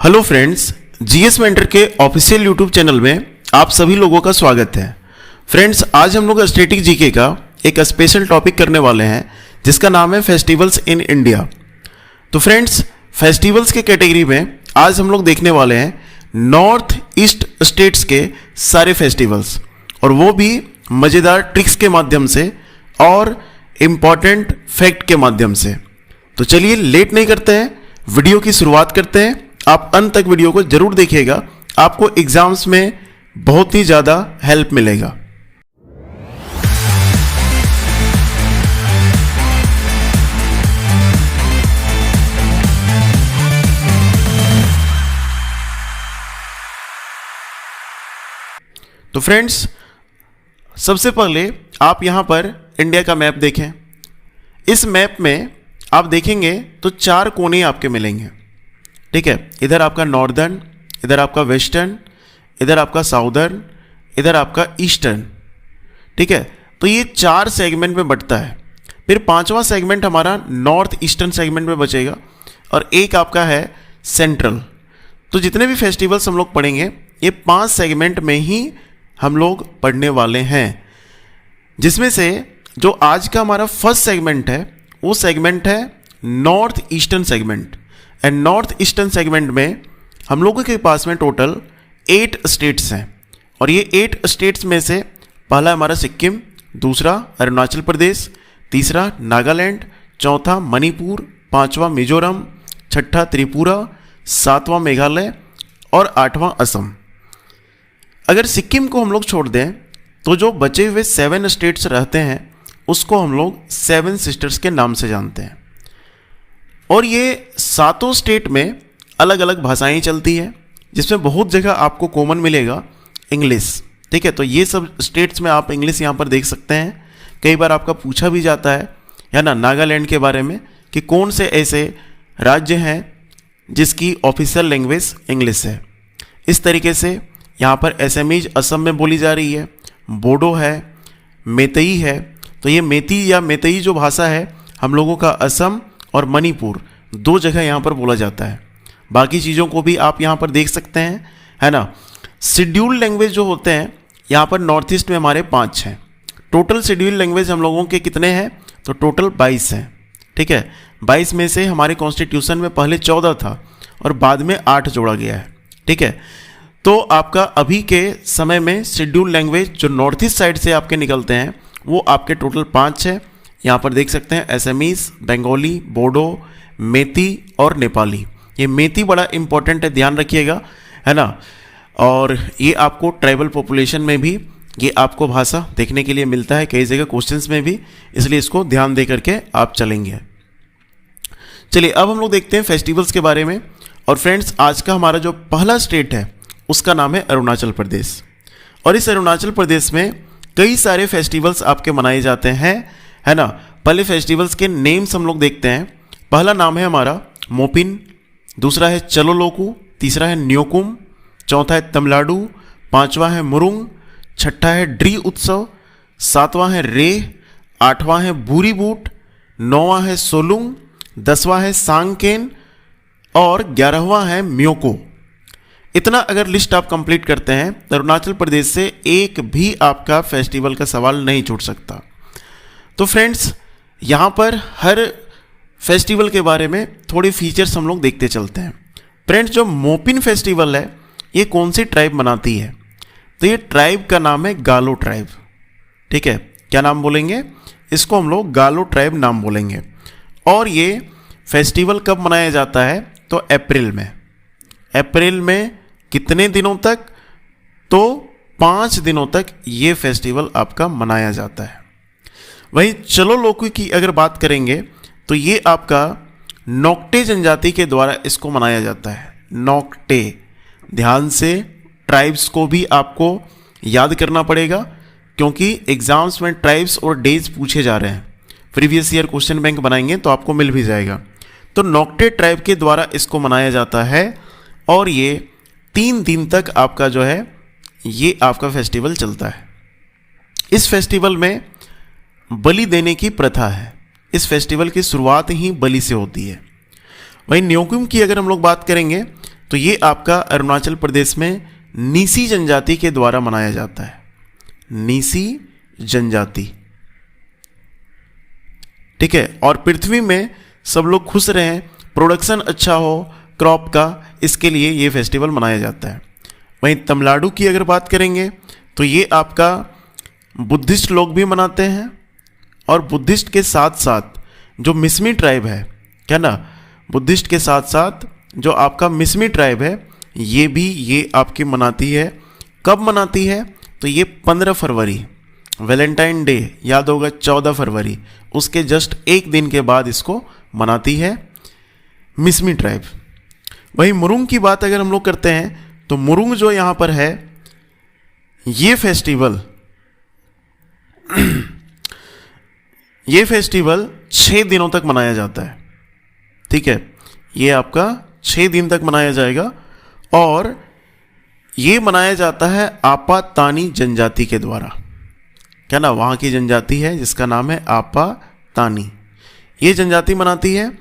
Hello friends, GS mentor के official YouTube channel में आप सभी लोगों का स्वागत है। फ्रेंड्स, आज हम लोग स्टैटिक जीके का एक स्पेशल टॉपिक करने वाले हैं जिसका नाम है फेस्टिवल्स इन इंडिया। तो फ्रेंड्स, फेस्टिवल्स के कैटेगरी में आज हम लोग देखने वाले हैं नॉर्थ ईस्ट स्टेट्स के सारे फेस्टिवल्स, और वो भी मज़ेदार ट्रिक्स के माध्यम से और इम्पॉर्टेंट फैक्ट के माध्यम से। तो चलिए लेट नहीं करते हैं, वीडियो की शुरुआत करते हैं। आप अंत तक वीडियो को जरूर देखिएगा, आपको एग्जाम्स में बहुत ही ज़्यादा हेल्प मिलेगा। तो फ्रेंड्स, सबसे पहले आप यहाँ पर इंडिया का मैप देखें। इस मैप में आप देखेंगे तो 4 कोने आपके मिलेंगे, ठीक है। इधर आपका नॉर्दर्न, इधर आपका वेस्टर्न, इधर आपका साउदर्न, इधर आपका ईस्टर्न, ठीक है। तो ये 4 सेगमेंट में बंटता है। फिर 5वां सेगमेंट हमारा नॉर्थ ईस्टर्न सेगमेंट में बचेगा, और एक आपका है सेंट्रल। तो जितने भी फेस्टिवल्स हम लोग पढ़ेंगे ये 5 सेगमेंट में ही हम लोग पढ़ने वाले हैं, जिसमें से जो आज का हमारा फर्स्ट सेगमेंट है वो सेगमेंट है north eastern segment. And north eastern segment में हम लोगों के पास में टोटल 8 स्टेट्स हैं, और ये 8 स्टेट्स में से पहला हमारा सिक्किम, दूसरा अरुणाचल प्रदेश, तीसरा नागालैंड, चौथा मणिपुर, 5वां मिजोरम, 6ठा त्रिपुरा, 7वां मेघालय और 8वां असम। अगर सिक्किम को हम लोग छोड़ दें तो जो बचे हुए 7 स्टेट्स रहते हैं उसको हम लोग 7 सिस्टर्स के नाम से जानते हैं। और ये 7 स्टेट में अलग अलग भाषाएं चलती है, जिसमें बहुत जगह आपको कॉमन मिलेगा इंग्लिश, ठीक है। तो ये सब स्टेट्स में आप इंग्लिश यहाँ पर देख सकते हैं। कई बार आपका पूछा भी जाता है ना नागालैंड के बारे में कि कौन से ऐसे राज्य हैं जिसकी ऑफिशियल लैंग्वेज इंग्लिश है। इस तरीके से यहाँ पर एसएमीज असम में बोली जा रही है, बोडो है, मैतेई है। तो ये मैतेई जो भाषा है हम लोगों का असम और मणिपुर 2 जगह यहाँ पर बोला जाता है। बाकी चीज़ों को भी आप यहाँ पर देख सकते हैं, है ना। शेड्यूल्ड लैंग्वेज जो होते हैं यहाँ पर नॉर्थ ईस्ट में हमारे 5 हैं। टोटल शेड्यूल्ड लैंग्वेज हम लोगों के कितने हैं, तो टोटल 22 हैं, ठीक है। 22 में से हमारे कॉन्स्टिट्यूशन में पहले 14 था और बाद में 8 जोड़ा गया है, ठीक है। तो आपका अभी के समय में शेड्यूल्ड लैंग्वेज जो नॉर्थ ईस्ट साइड से आपके निकलते हैं वो आपके टोटल 5 है। यहाँ पर देख सकते हैं एसएमीज, बंगाली, बोडो, मेती और नेपाली। ये मेती बड़ा इंपॉर्टेंट है, ध्यान रखिएगा, है ना। और ये आपको ट्राइबल पॉपुलेशन में भी ये आपको भाषा देखने के लिए मिलता है कई जगह क्वेश्चंस में भी, इसलिए इसको ध्यान दे करके आप चलेंगे। चलिए अब हम लोग देखते हैं फेस्टिवल्स के बारे में। और फ्रेंड्स, आज का हमारा जो पहला स्टेट है उसका नाम है अरुणाचल प्रदेश। और इस अरुणाचल प्रदेश में कई सारे फेस्टिवल्स आपके मनाए जाते हैं, है ना। पहले फेस्टिवल्स के नेम्स हम लोग देखते हैं। पहला नाम है हमारा मोपिन, दूसरा है चलो लोकू, तीसरा है न्योकुम, चौथा है तमिलनाडु, 5वां है मुरुंग, 6ठा है ड्री उत्सव, 7वां है रे, 8वां है बूरी बूट, 9वां है सोलुंग, 10वां है सांगकेन और 11वां है म्योको। इतना अगर लिस्ट आप कंप्लीट करते हैं तो अरुणाचल प्रदेश से एक भी आपका फेस्टिवल का सवाल नहीं छूट सकता। तो फ्रेंड्स, यहाँ पर हर फेस्टिवल के बारे में थोड़े फीचर्स हम लोग देखते चलते हैं। फ्रेंड्स, जो मोपिन फेस्टिवल है ये कौन सी ट्राइब मनाती है, तो ये ट्राइब का नाम है गालो ट्राइब, ठीक है। क्या नाम बोलेंगे इसको, हम लोग गालो ट्राइब नाम बोलेंगे। और ये फेस्टिवल कब मनाया जाता है, तो अप्रैल में। अप्रैल में कितने दिनों तक, तो 5 दिनों तक ये फेस्टिवल आपका मनाया जाता है। वहीं चलो लोकू की अगर बात करेंगे तो ये आपका नोक्टे जनजाति के द्वारा इसको मनाया जाता है। नोक्टे, ध्यान से ट्राइब्स को भी आपको याद करना पड़ेगा, क्योंकि एग्जाम्स में ट्राइब्स और डेज पूछे जा रहे हैं। प्रीवियस ईयर क्वेश्चन बैंक बनाएंगे तो आपको मिल भी जाएगा। तो नोक्टे ट्राइब के द्वारा इसको मनाया जाता है, और ये 3 दिन तक आपका जो है ये आपका फेस्टिवल चलता है। इस फेस्टिवल में बलि देने की प्रथा है। इस फेस्टिवल की शुरुआत ही बलि से होती है। वहीं न्योकुम की अगर हम लोग बात करेंगे तो ये आपका अरुणाचल प्रदेश में नीसी जनजाति के द्वारा मनाया जाता है। नीसी जनजाति, ठीक है। और पृथ्वी में सब लोग खुश रहें, प्रोडक्शन अच्छा हो क्रॉप का, इसके लिए ये फेस्टिवल मनाया जाता है। वहीं तमिलनाडु की अगर बात करेंगे तो ये आपका बुद्धिस्ट लोग भी मनाते हैं, और बुद्धिस्ट के साथ साथ जो मिसमी ट्राइब है, क्या ना, बुद्धिस्ट के साथ साथ जो आपका मिसमी ट्राइब है ये आपकी मनाती है। कब मनाती है? तो ये 15 फरवरी, वैलेंटाइन डे याद होगा 14 फरवरी, उसके जस्ट एक दिन के बाद इसको मनाती है मिसमी ट्राइब। वहीं मुरुंग की बात अगर हम लोग करते हैं तो मुरुंग जो यहाँ पर है ये फेस्टिवल 6 दिनों तक मनाया जाता है, ठीक है। ये आपका 6 दिन तक मनाया जाएगा, और ये मनाया जाता है आपा तानी जनजाति के द्वारा, क्या ना, वहाँ की जनजाति है जिसका नाम है आपा तानी, ये जनजाति मनाती है।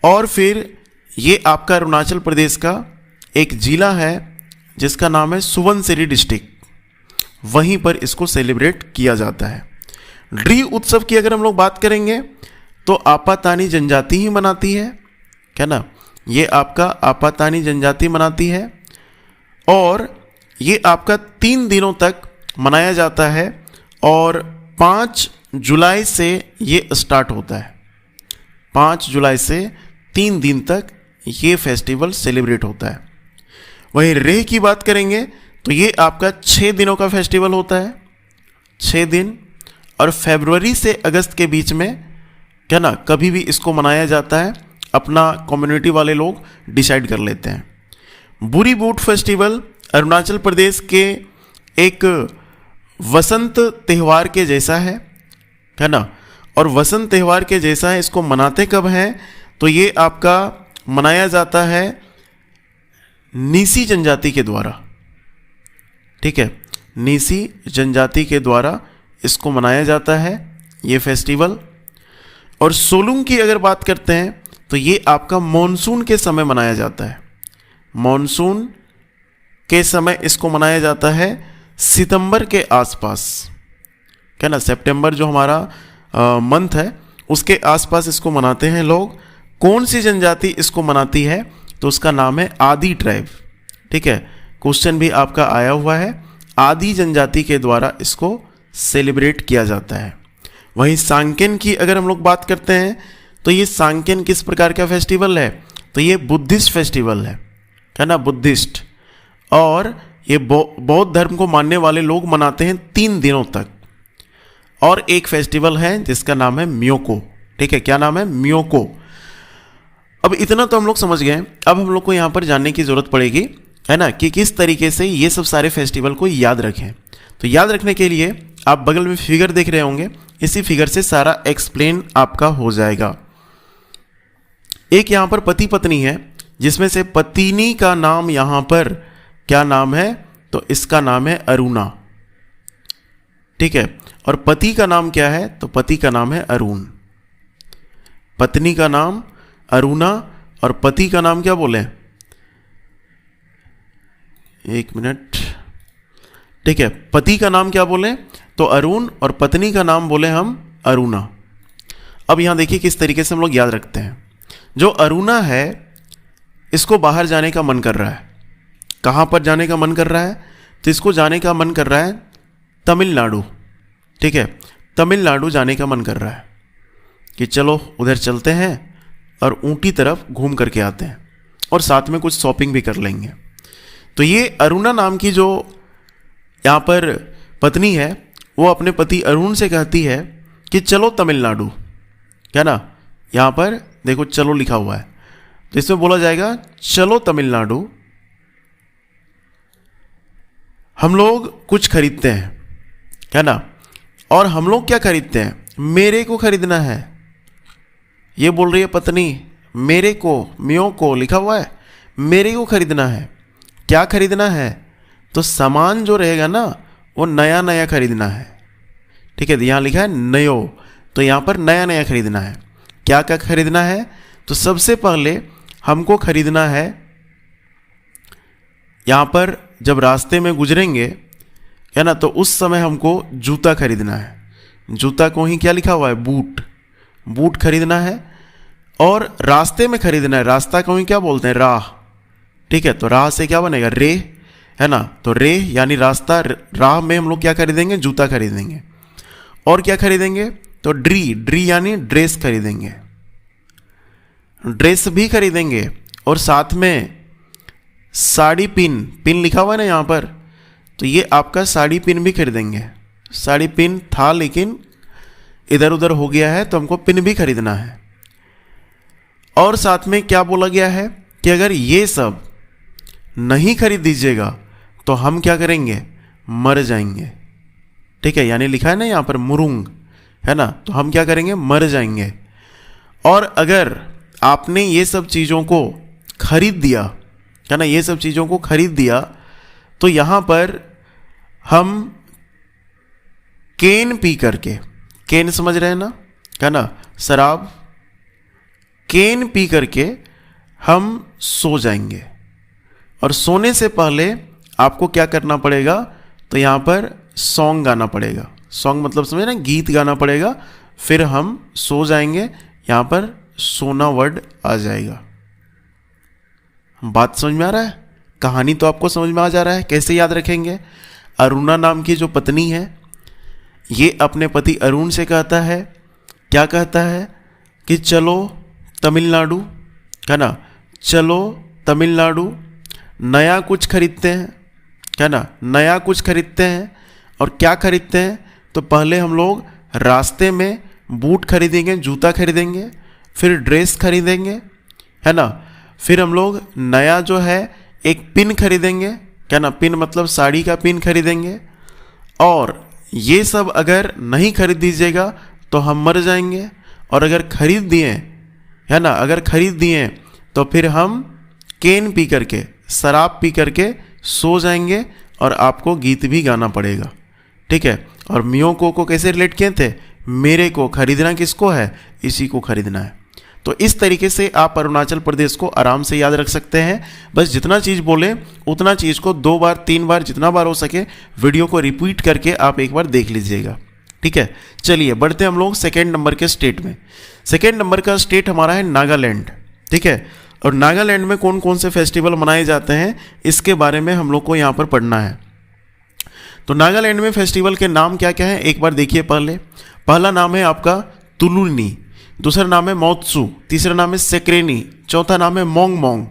और फिर ये आपका अरुणाचल प्रदेश का एक जिला है जिसका नाम है सुबनसिरी डिस्ट्रिक्ट, वहीं पर इसको सेलिब्रेट किया जाता है। ड्री उत्सव की अगर हम लोग बात करेंगे तो आपातानी जनजाति ही मनाती है, क्या ना, ये आपका आपातानी जनजाति मनाती है, और ये आपका 3 दिनों तक मनाया जाता है, और 5 जुलाई से ये स्टार्ट होता है। 5 जुलाई से 3 दिन तक ये फेस्टिवल सेलिब्रेट होता है। वहीं रेह की बात करेंगे तो ये आपका 6 दिनों का फेस्टिवल होता है, 6 दिन, और फरवरी से अगस्त के बीच में, क्या ना, कभी भी इसको मनाया जाता है, अपना कम्युनिटी वाले लोग डिसाइड कर लेते हैं। बुरी बूट फेस्टिवल अरुणाचल प्रदेश के एक वसंत त्यौहार के जैसा है ना, और वसंत त्यौहार के जैसा है। इसको मनाते कब हैं? तो ये आपका मनाया जाता है नीसी जनजाति के द्वारा, ठीक है, नीसी जनजाति के द्वारा इसको मनाया जाता है ये फेस्टिवल। और सोलुंग की अगर बात करते हैं तो ये आपका मॉनसून के समय मनाया जाता है। मॉनसून के समय इसको मनाया जाता है सितंबर के आसपास, क्या ना, सितंबर जो हमारा मंथ है उसके आसपास इसको मनाते हैं लोग। कौन सी जनजाति इसको मनाती है? तो उसका नाम है आदि ट्राइब, ठीक है। क्वेश्चन भी आपका आया हुआ है, आदि जनजाति के द्वारा इसको सेलिब्रेट किया जाता है। वहीं सांकेन की अगर हम लोग बात करते हैं तो ये सांकेन किस प्रकार का फेस्टिवल है? तो ये बुद्धिस्ट फेस्टिवल है ना, बुद्धिस्ट, और ये बौद्ध धर्म को मानने वाले लोग मनाते हैं 3 दिनों तक। और एक फेस्टिवल है जिसका नाम है म्योको, ठीक है, क्या नाम है? म्योको। अब इतना तो हम लोग समझ गए, अब हम लोग को यहाँ पर जानने की जरूरत पड़ेगी, है ना, कि किस तरीके से ये सब सारे फेस्टिवल को याद रखें। तो याद रखने के लिए आप बगल में फिगर देख रहे होंगे, इसी फिगर से सारा एक्सप्लेन आपका हो जाएगा। एक यहाँ पर पति पत्नी है, जिसमें से पत्नी का नाम यहाँ पर क्या नाम है? तो इसका नाम है अरुणा, ठीक है। और पति का नाम क्या है? तो पति का नाम है अरुण। पत्नी का नाम अरुणा और पति का नाम क्या बोले? एक मिनट, ठीक है, पति का नाम क्या बोले? तो अरुण, और पत्नी का नाम बोले हम अरुणा। अब यहां देखिए किस तरीके से हम लोग याद रखते हैं। जो अरुणा है इसको बाहर जाने का मन कर रहा है। कहां पर जाने का मन कर रहा है? तो इसको जाने का मन कर रहा है तमिलनाडु, ठीक है, तमिलनाडु जाने का मन कर रहा है कि चलो उधर चलते हैं और ऊटी तरफ घूम करके आते हैं, और साथ में कुछ शॉपिंग भी कर लेंगे। तो ये अरुणा नाम की जो यहाँ पर पत्नी है वो अपने पति अरुण से कहती है कि चलो तमिलनाडु, क्या ना, यहाँ पर देखो चलो लिखा हुआ है, तो इसमें बोला जाएगा चलो तमिलनाडु, हम लोग कुछ खरीदते हैं, क्या ना। और हम लोग क्या खरीदते हैं? मेरे को खरीदना है, ये बोल रही है पत्नी, मेरे को, म्यो को लिखा हुआ है, मेरे को खरीदना है। क्या खरीदना है? तो सामान जो रहेगा ना वो नया नया खरीदना है, ठीक है, यहाँ लिखा है नयो, तो यहाँ पर नया नया खरीदना है। क्या क्या खरीदना है? तो सबसे पहले हमको खरीदना है यहाँ पर जब रास्ते में गुजरेंगे है ना, तो उस समय हमको जूता खरीदना है। जूता को ही क्या लिखा हुआ है, बूट, बूट खरीदना है। और रास्ते में खरीदना है, रास्ता को ही क्या बोलते हैं, राह। ठीक है, तो राह से क्या बनेगा, रे, है ना। तो रे यानी रास्ता, राह में हम लोग क्या खरीदेंगे, जूता खरीदेंगे। और क्या खरीदेंगे, तो ड्री, ड्री यानी ड्रेस खरीदेंगे, ड्रेस भी खरीदेंगे। और साथ में साड़ी पिन, पिन लिखा हुआ है ना यहाँ पर, तो ये आपका साड़ी पिन भी खरीदेंगे। साड़ी पिन था लेकिन इधर उधर हो गया है, तो हमको पिन भी खरीदना है। और साथ में क्या बोला गया है कि अगर ये सब नहीं खरीद दीजिएगा तो हम क्या करेंगे, मर जाएंगे। ठीक है, यानी लिखा है ना यहाँ पर मुरुंग, है ना, तो हम क्या करेंगे, मर जाएंगे। और अगर आपने ये सब चीज़ों को खरीद दिया, है ना, ये सब चीज़ों को खरीद दिया, तो यहाँ पर हम केन पी करके, केन समझ रहे हैं ना, है ना, शराब, केन पी करके हम सो जाएंगे। और सोने से पहले आपको क्या करना पड़ेगा, तो यहाँ पर सॉन्ग गाना पड़ेगा। सॉन्ग मतलब समझे ना, गीत गाना पड़ेगा, फिर हम सो जाएंगे। यहाँ पर सोना वर्ड आ जाएगा। बात समझ में आ रहा है, कहानी तो आपको समझ में आ जा रहा है। कैसे याद रखेंगे, अरुणा नाम की जो पत्नी है, ये अपने पति अरुण से कहता है, क्या कहता है कि चलो तमिलनाडु, है ना, चलो तमिलनाडु, नया कुछ खरीदते हैं, है ना, नया कुछ खरीदते हैं। और क्या खरीदते हैं, तो पहले हम लोग रास्ते में बूट खरीदेंगे, जूता खरीदेंगे, फिर ड्रेस खरीदेंगे, है ना, फिर हम लोग नया जो है एक पिन खरीदेंगे, क्या ना, पिन मतलब साड़ी का पिन खरीदेंगे। और ये सब अगर नहीं खरीद दीजिएगा तो हम मर जाएंगे। और अगर खरीद दिए, है ना, अगर खरीद दिए तो फिर हम केन पी करके, शराब पी करके सो जाएंगे और आपको गीत भी गाना पड़ेगा। ठीक है, और मियोको को कैसे रिलेट किए थे, मेरे को, खरीदना किसको है, इसी को खरीदना है। तो इस तरीके से आप अरुणाचल प्रदेश को आराम से याद रख सकते हैं। बस जितना चीज़ बोले उतना चीज़ को 2 बार 3 बार जितना बार हो सके वीडियो को रिपीट करके आप एक बार देख लीजिएगा। ठीक है, चलिए बढ़ते हम लोग सेकेंड नंबर के स्टेट में। सेकेंड नंबर का स्टेट हमारा है नागालैंड। ठीक है, और नागालैंड में कौन कौन से फेस्टिवल मनाए जाते हैं इसके बारे में हम लोग को यहाँ पर पढ़ना है। तो नागालैंड में फेस्टिवल के नाम क्या क्या है एक बार देखिए। पहला नाम है आपका तुलुनी, दूसरा नाम है मोत्सू, तीसरा नाम है सेक्रेनी, चौथा नाम है मोंग मोंग,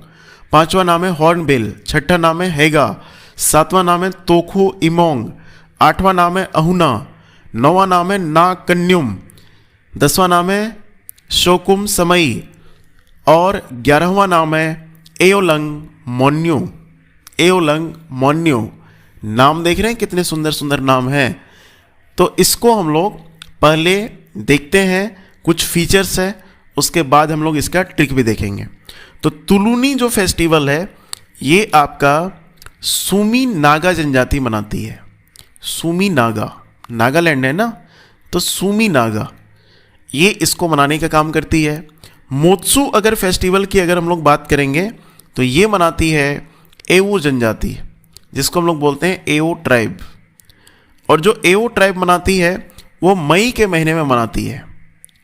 पांचवा नाम है हॉर्नबिल, छठा नाम है हेगा, सातवां नाम है तोखो इमोंग, आठवां नाम है अहुना, नौवां नाम है ना कन्युम, 10वां नाम है शोकुम समई और 11वां नाम है एओलंग मोन्यो। एओलंग मोन्यो, नाम देख रहे हैं कितने सुंदर सुंदर नाम हैं। तो इसको हम लोग पहले देखते हैं, कुछ फीचर्स है, उसके बाद हम लोग इसका ट्रिक भी देखेंगे। तो तुलुनी जो फेस्टिवल है ये आपका सूमी नागा जनजाति मनाती है। सूमी नागा, नागालैंड है ना, तो सूमी नागा ये इसको मनाने का काम करती है। मोत्सू अगर फेस्टिवल की अगर हम लोग बात करेंगे तो ये मनाती है एवो जनजाति, जिसको हम लोग बोलते हैं एओ ट्राइब। और जो एओ ट्राइब मनाती है वो मई के महीने में मनाती है।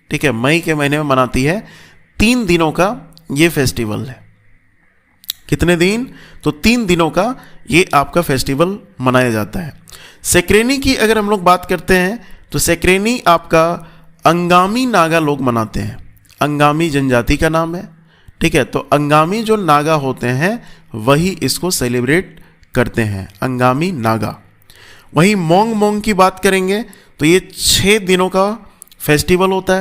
ठीक है, मई के महीने में मनाती है। 3 दिनों का ये फेस्टिवल है। कितने दिन, तो 3 दिनों का ये आपका फेस्टिवल मनाया जाता है। सेक्रेनी की अगर हम लोग बात करते हैं तो सेक्रेनी आपका अंगामी नागा लोग मनाते हैं। अंगामी जनजाति का नाम है। ठीक है, तो अंगामी जो नागा होते हैं वही इसको सेलिब्रेट करते हैं, अंगामी नागा। वहीं मोंग मोंग की बात करेंगे तो ये 6 दिनों का फेस्टिवल होता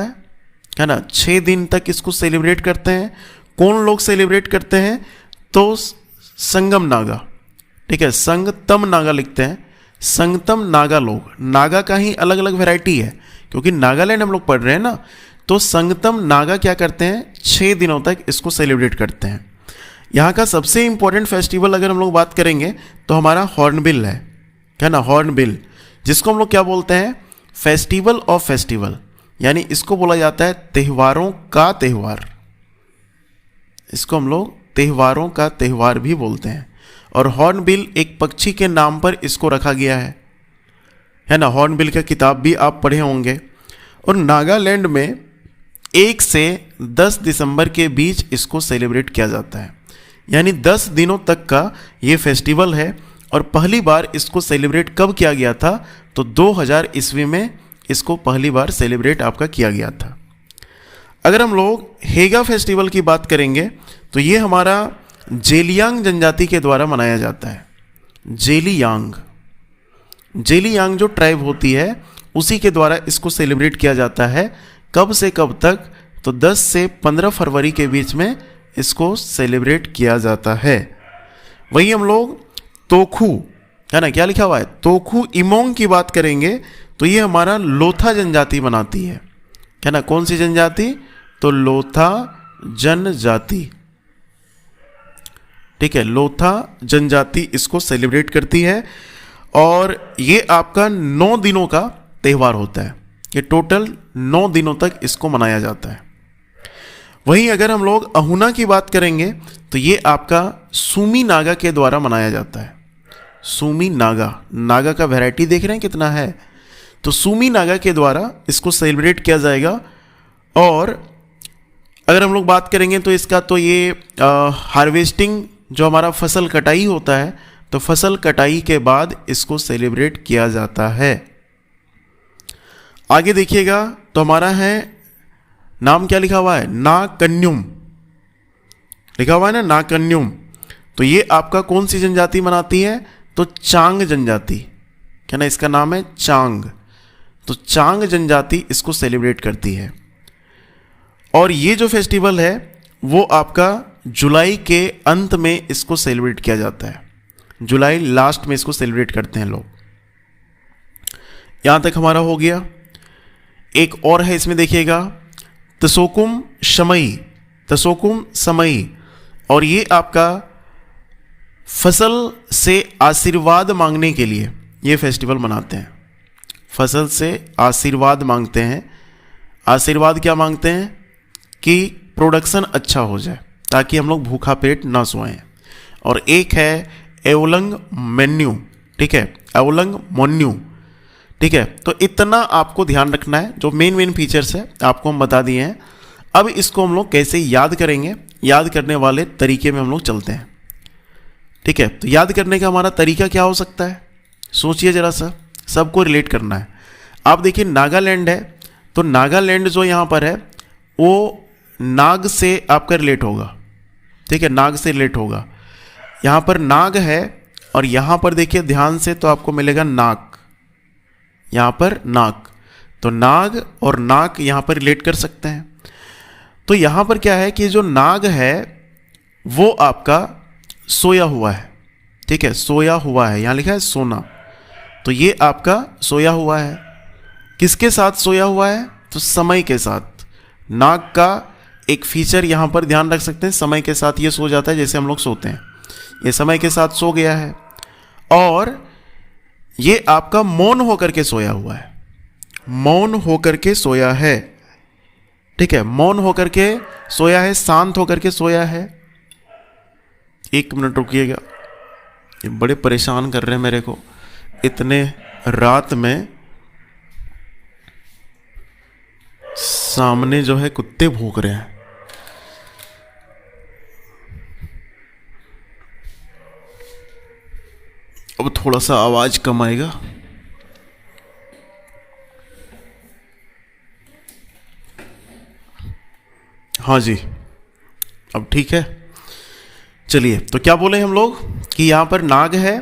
है ना। 6 दिन तक इसको सेलिब्रेट करते हैं। कौन लोग सेलिब्रेट करते हैं, तो संगम नागा। ठीक है, संगतम नागा लिखते हैं, संगतम नागा लोग। नागा का ही अलग अलग वैरायटी है, क्योंकि नागालैंड हम लोग पढ़ रहे हैं ना। तो संगतम नागा क्या करते हैं, 6 दिनों तक इसको सेलिब्रेट करते हैं। यहाँ का सबसे इंपॉर्टेंट फेस्टिवल अगर हम लोग बात करेंगे तो हमारा हॉर्नबिल है ना, हॉर्नबिल, जिसको हम लोग क्या बोलते हैं, फेस्टिवल ऑफ फेस्टिवल, यानी इसको बोला जाता है त्योहारों का त्यौहार। इसको हम लोग त्योहारों का त्यौहार भी बोलते हैं। और हॉर्नबिल एक पक्षी के नाम पर इसको रखा गया है ना। हॉर्नबिल का किताब भी आप पढ़े होंगे। और नागालैंड में 1 से 10 दिसंबर के बीच इसको सेलिब्रेट किया जाता है, यानी 10 दिनों तक का ये फेस्टिवल है। और पहली बार इसको सेलिब्रेट कब किया गया था, तो 2000 ईस्वी में इसको पहली बार सेलिब्रेट आपका किया गया था। अगर हम लोग हेगा फेस्टिवल की बात करेंगे तो ये हमारा जेलियांग जनजाति के द्वारा मनाया जाता है। जेलियांग जो ट्राइब होती है उसी के द्वारा इसको सेलिब्रेट किया जाता है। कब से कब तक, तो 10 से 15 फरवरी के बीच में इसको सेलिब्रेट किया जाता है। वही हम लोग तोखू, है ना, क्या लिखा हुआ है, तोखू इमोंग की बात करेंगे तो ये हमारा लोथा जनजाति मनाती है ना। कौन सी जनजाति, तो लोथा जनजाति, ठीक है, लोथा जनजाति इसको सेलिब्रेट करती है। और ये आपका 9 दिनों का त्यौहार होता है। ये टोटल 9 दिनों तक इसको मनाया जाता है। वहीं अगर हम लोग अहुना की बात करेंगे तो ये आपका सूमी नागा के द्वारा मनाया जाता है। सूमी नागा का वैरायटी देख रहे हैं कितना है, तो सूमी नागा के द्वारा इसको सेलिब्रेट किया जाएगा। और अगर हम लोग बात करेंगे तो इसका तो ये हार्वेस्टिंग, जो हमारा फसल कटाई होता है, तो फसल कटाई के बाद इसको सेलिब्रेट किया जाता है। आगे देखिएगा तो हमारा है, नाम क्या लिखा हुआ है, नाकन्युम लिखा हुआ है ना, नाकन्युम। तो ये आपका कौन सी जनजाति मनाती है, तो चांग जनजाति, क्या ना, इसका नाम है चांग। तो चांग जनजाति इसको सेलिब्रेट करती है। और ये जो फेस्टिवल है वो आपका जुलाई के अंत में इसको सेलिब्रेट किया जाता है। जुलाई लास्ट में इसको सेलिब्रेट करते हैं लोग। यहां तक हमारा हो गया। एक और है इसमें देखिएगा, तसोकुम समई। और ये आपका फसल से आशीर्वाद मांगने के लिए ये फेस्टिवल मनाते हैं। फसल से आशीर्वाद मांगते हैं। आशीर्वाद क्या मांगते हैं, कि प्रोडक्शन अच्छा हो जाए ताकि हम लोग भूखा पेट ना सोएं। और एक है एवलंग मेन्यू, ठीक है, एवलंग मोन्यू, ठीक है। तो इतना आपको ध्यान रखना है। जो मेन फीचर्स है आपको हम बता दिए हैं। अब इसको हम लोग कैसे याद करेंगे, याद करने वाले तरीके में हम लोग चलते हैं, ठीक है। तो याद करने का हमारा तरीका क्या हो सकता है, सोचिए जरा सा, सबको रिलेट करना है। आप देखिए नागालैंड है, तो नागालैंड जो यहाँ पर है वो नाग से आपका रिलेट होगा, ठीक है, नाग से रिलेट होगा। यहाँ पर नाग है और यहाँ पर देखिए ध्यान से तो आपको मिलेगा नाक, यहाँ पर नाक। तो नाग और नाक यहाँ पर रिलेट कर सकते हैं। तो यहाँ पर क्या है कि जो नाग है वो आपका सोया हुआ है, ठीक है, सोया हुआ है, यहाँ लिखा है सोना। तो ये आपका सोया हुआ है। किसके साथ सोया हुआ है, तो समय के साथ। नाग का एक फीचर यहाँ पर ध्यान रख सकते हैं, समय के साथ ये सो जाता है, जैसे हम लोग सोते हैं, ये समय के साथ सो गया है। और ये आपका मौन होकर के सोया हुआ है, मौन होकर के सोया है, ठीक है, मौन होकर के सोया है, शांत होकर के सोया है। 1 मिनट रुकिएगा, ये बड़े परेशान कर रहे हैं मेरे को, इतने रात में सामने जो है कुत्ते भौंक रहे हैं। अब थोड़ा सा आवाज कम आएगा। हाँ जी, अब ठीक है। चलिए, तो क्या बोले हम लोग कि यहाँ पर नाग है,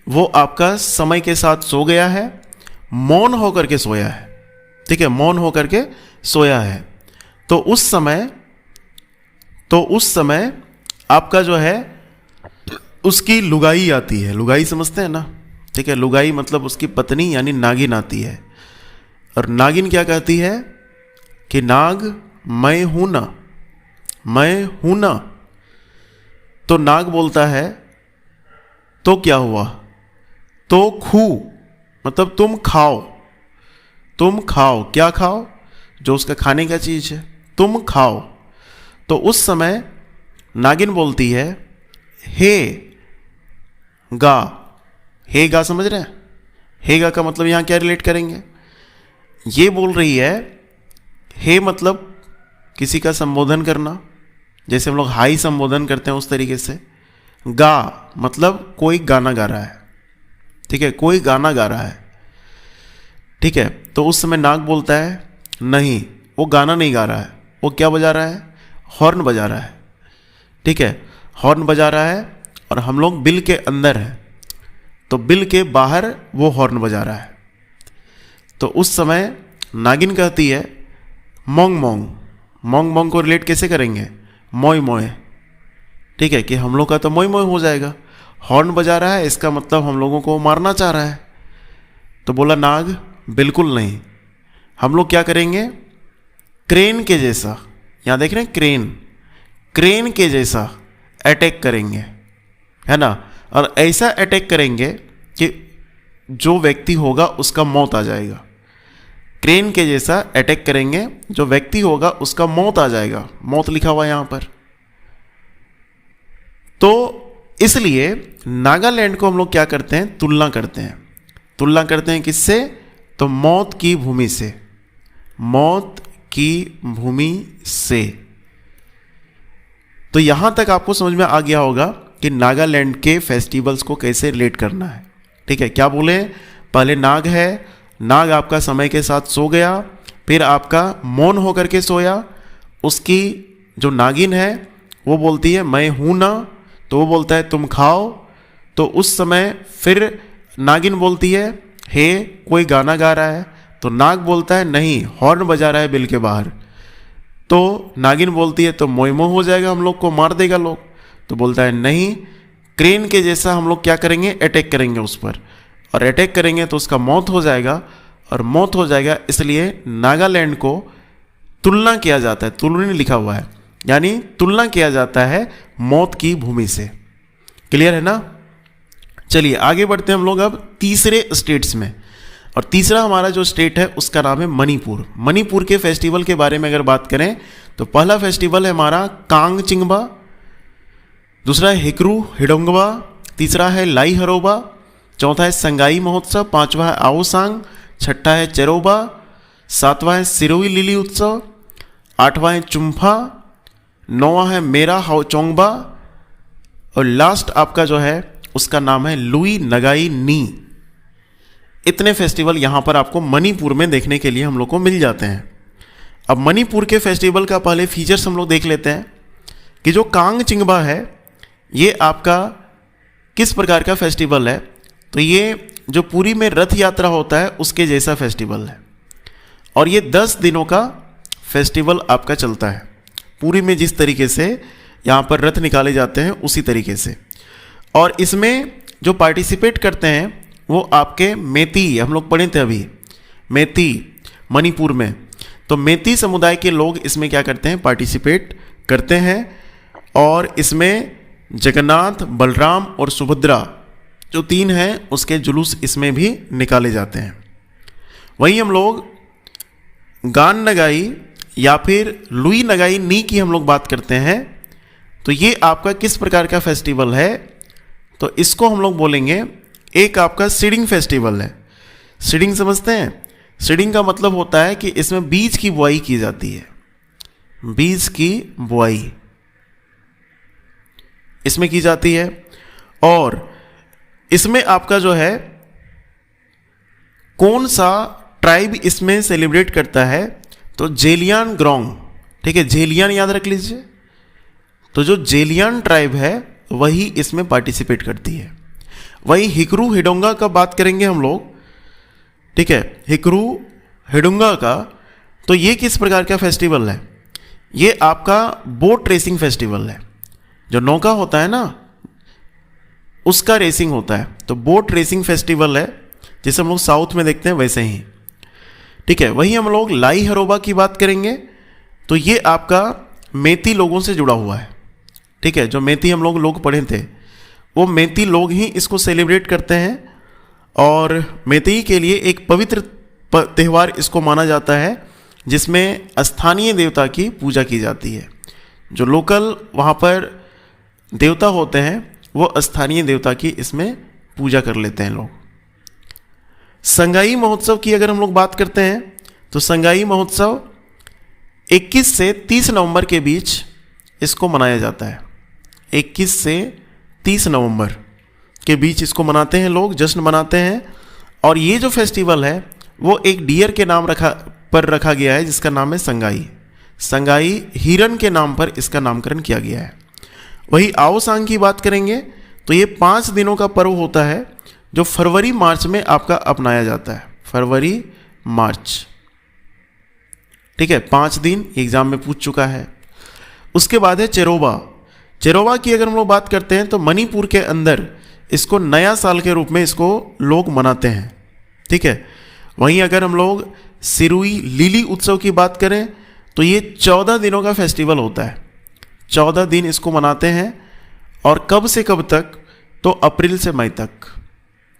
वो आपका समय के साथ सो गया है, मौन होकर के सोया है, ठीक है, मौन होकर के सोया है। तो उस समय आपका जो है उसकी लुगाई आती है, लुगाई समझते हैं ना, ठीक है, लुगाई मतलब उसकी पत्नी यानी नागिन आती है। और नागिन क्या कहती है कि नाग मैं हूं ना, मैं हूं ना। तो नाग बोलता है तो क्या हुआ, तो खू मतलब तुम खाओ, तुम खाओ, क्या खाओ, जो उसका खाने का चीज है, तुम खाओ। तो उस समय नागिन बोलती है हे गा, हे गा, समझ रहे हैं? हे गा का मतलब यहाँ क्या रिलेट करेंगे? ये बोल रही है हे मतलब किसी का संबोधन करना, जैसे हम लोग हाई संबोधन करते हैं उस तरीके से। गा मतलब कोई गाना गा रहा है, ठीक है, कोई गाना गा रहा है, ठीक है। तो उस समय नाग बोलता है नहीं, वो गाना नहीं गा रहा है, वो क्या बजा रहा है? हॉर्न बजा रहा है, ठीक है, हॉर्न बजा रहा है। और हम लोग बिल के अंदर हैं, तो बिल के बाहर वो हॉर्न बजा रहा है। तो उस समय नागिन कहती है मोंग मोंग। मोंग मोंग को रिलेट कैसे करेंगे? मोय मोय, ठीक है, कि हम लोग का तो मोय मोय हो जाएगा। हॉर्न बजा रहा है, इसका मतलब हम लोगों को मारना चाह रहा है। तो बोला नाग बिल्कुल नहीं, हम लोग क्या करेंगे? क्रेन के जैसा, यहाँ देख रहे हैं क्रेन, क्रेन के जैसा अटैक करेंगे, है ना। और ऐसा अटैक करेंगे कि जो व्यक्ति होगा उसका मौत आ जाएगा। क्रेन के जैसा अटैक करेंगे, जो व्यक्ति होगा उसका मौत आ जाएगा। मौत लिखा हुआ है यहां पर। तो इसलिए नागालैंड को हम लोग क्या करते हैं? तुलना करते हैं। तुलना करते हैं किससे? तो मौत की भूमि से, मौत की भूमि से। तो यहां तक आपको समझ में आ गया होगा कि नागालैंड के फेस्टिवल्स को कैसे रिलेट करना है, ठीक है। क्या बोले? पहले नाग है, नाग आपका समय के साथ सो गया, फिर आपका मौन होकर के सोया। उसकी जो नागिन है वो बोलती है मैं हूं ना, तो वो बोलता है तुम खाओ। तो उस समय फिर नागिन बोलती है हे कोई गाना गा रहा है, तो नाग बोलता है नहीं, हॉर्न बजा रहा है बिल के बाहर। तो नागिन बोलती है तो मोय मोय हो जाएगा, हम लोग को मार देगा लोग। तो बोलता है नहीं, क्रेन के जैसा हम लोग क्या करेंगे? अटैक करेंगे उस पर, और अटैक करेंगे तो उसका मौत हो जाएगा, और मौत हो जाएगा। इसलिए नागालैंड को तुलना किया जाता है, तुलना लिखा हुआ है, यानी तुलना किया जाता है मौत की भूमि से। क्लियर है ना? चलिए आगे बढ़ते हैं हम लोग अब तीसरे स्टेट्स में। और तीसरा हमारा जो स्टेट है उसका नाम है मणिपुर। मणिपुर के फेस्टिवल के बारे में अगर बात करें तो पहला फेस्टिवल है हमारा कांग चिंगबा, दूसरा है हिकरू हिडोंगबा, तीसरा है लाई हरोबा, चौथा है संगाई महोत्सव, पांचवा है आओसांग, छठा है चेरोबा, सातवां है सिरोई लिली उत्सव, आठवां है चुम्फा, नौवां है मेरा हाओचोंगबा, और लास्ट आपका जो है उसका नाम है लुई नगाई नी। इतने फेस्टिवल यहाँ पर आपको मणिपुर में देखने के लिए हम लोग को मिल जाते हैं। अब मणिपुर के फेस्टिवल का पहले फीचर्स हम लोग देख लेते हैं कि जो कांग चिंगबा है ये आपका किस प्रकार का फेस्टिवल है। तो ये जो पुरी में रथ यात्रा होता है उसके जैसा फेस्टिवल है, और ये 10 दिनों का फेस्टिवल आपका चलता है। पुरी में जिस तरीके से यहाँ पर रथ निकाले जाते हैं उसी तरीके से। और इसमें जो पार्टिसिपेट करते हैं वो आपके मेती, हम लोग पढ़े थे अभी मेती मणिपुर में, तो मेती समुदाय के लोग इसमें क्या करते हैं? पार्टिसिपेट करते हैं। और इसमें जगन्नाथ, बलराम और सुभद्रा जो 3 हैं उसके जुलूस इसमें भी निकाले जाते हैं। वहीं हम लोग गान नगाई या फिर लुई नगाई नी की हम लोग बात करते हैं, तो ये आपका किस प्रकार का फेस्टिवल है? तो इसको हम लोग बोलेंगे एक आपका सीडिंग फेस्टिवल है। सीडिंग समझते हैं? सीडिंग का मतलब होता है कि इसमें बीज की बुआई की जाती है, बीज की बुआई इसमें की जाती है। और इसमें आपका जो है कौन सा ट्राइब इसमें सेलिब्रेट करता है? तो जेलियान ग्रोंग, ठीक है, जेलियान याद रख लीजिए। तो जो जेलियान ट्राइब है वही इसमें पार्टिसिपेट करती है। वही हिकरू हिडोंगा का बात करेंगे हम लोग, ठीक है, हिकरू हिडोंगा का। तो ये किस प्रकार का फेस्टिवल है? ये आपका बोट रेसिंग फेस्टिवल है। जो नौका होता है ना उसका रेसिंग होता है, तो बोट रेसिंग फेस्टिवल है, जैसे हम लोग साउथ में देखते हैं वैसे ही, ठीक है। वही हम लोग लाई हरोबा की बात करेंगे, तो ये आपका मेती लोगों से जुड़ा हुआ है, ठीक है। जो मेती हम लोग पढ़े थे वो मेती लोग ही इसको सेलिब्रेट करते हैं, और मेती के लिए एक पवित्र त्यौहार इसको माना जाता है, जिसमें स्थानीय देवता की पूजा की जाती है। जो लोकल वहाँ पर देवता होते हैं वो स्थानीय देवता की इसमें पूजा कर लेते हैं लोग। संगाई महोत्सव की अगर हम लोग बात करते हैं तो संगाई महोत्सव 21 से 30 नवंबर के बीच इसको मनाया जाता है। 21 से 30 नवंबर के बीच इसको मनाते हैं लोग, जश्न मनाते हैं। और ये जो फेस्टिवल है वो एक डियर के नाम रखा गया है जिसका नाम है संगाई। संगाई हिरन के नाम पर इसका नामकरण किया गया है। वही आओ सांग की बात करेंगे तो ये 5 दिनों का पर्व होता है जो फरवरी मार्च में आपका अपनाया जाता है। फरवरी मार्च, ठीक है, 5 दिन एग्जाम में पूछ चुका है। उसके बाद है चेरोबा। चेरोबा की अगर हम लोग बात करते हैं तो मणिपुर के अंदर इसको नया साल के रूप में इसको लोग मनाते हैं, ठीक है। वहीं अगर हम लोग सिरुई लिली उत्सव की बात करें तो ये 14 दिनों का फेस्टिवल होता है। 14 दिन इसको मनाते हैं और कब से कब तक, तो अप्रैल से मई तक,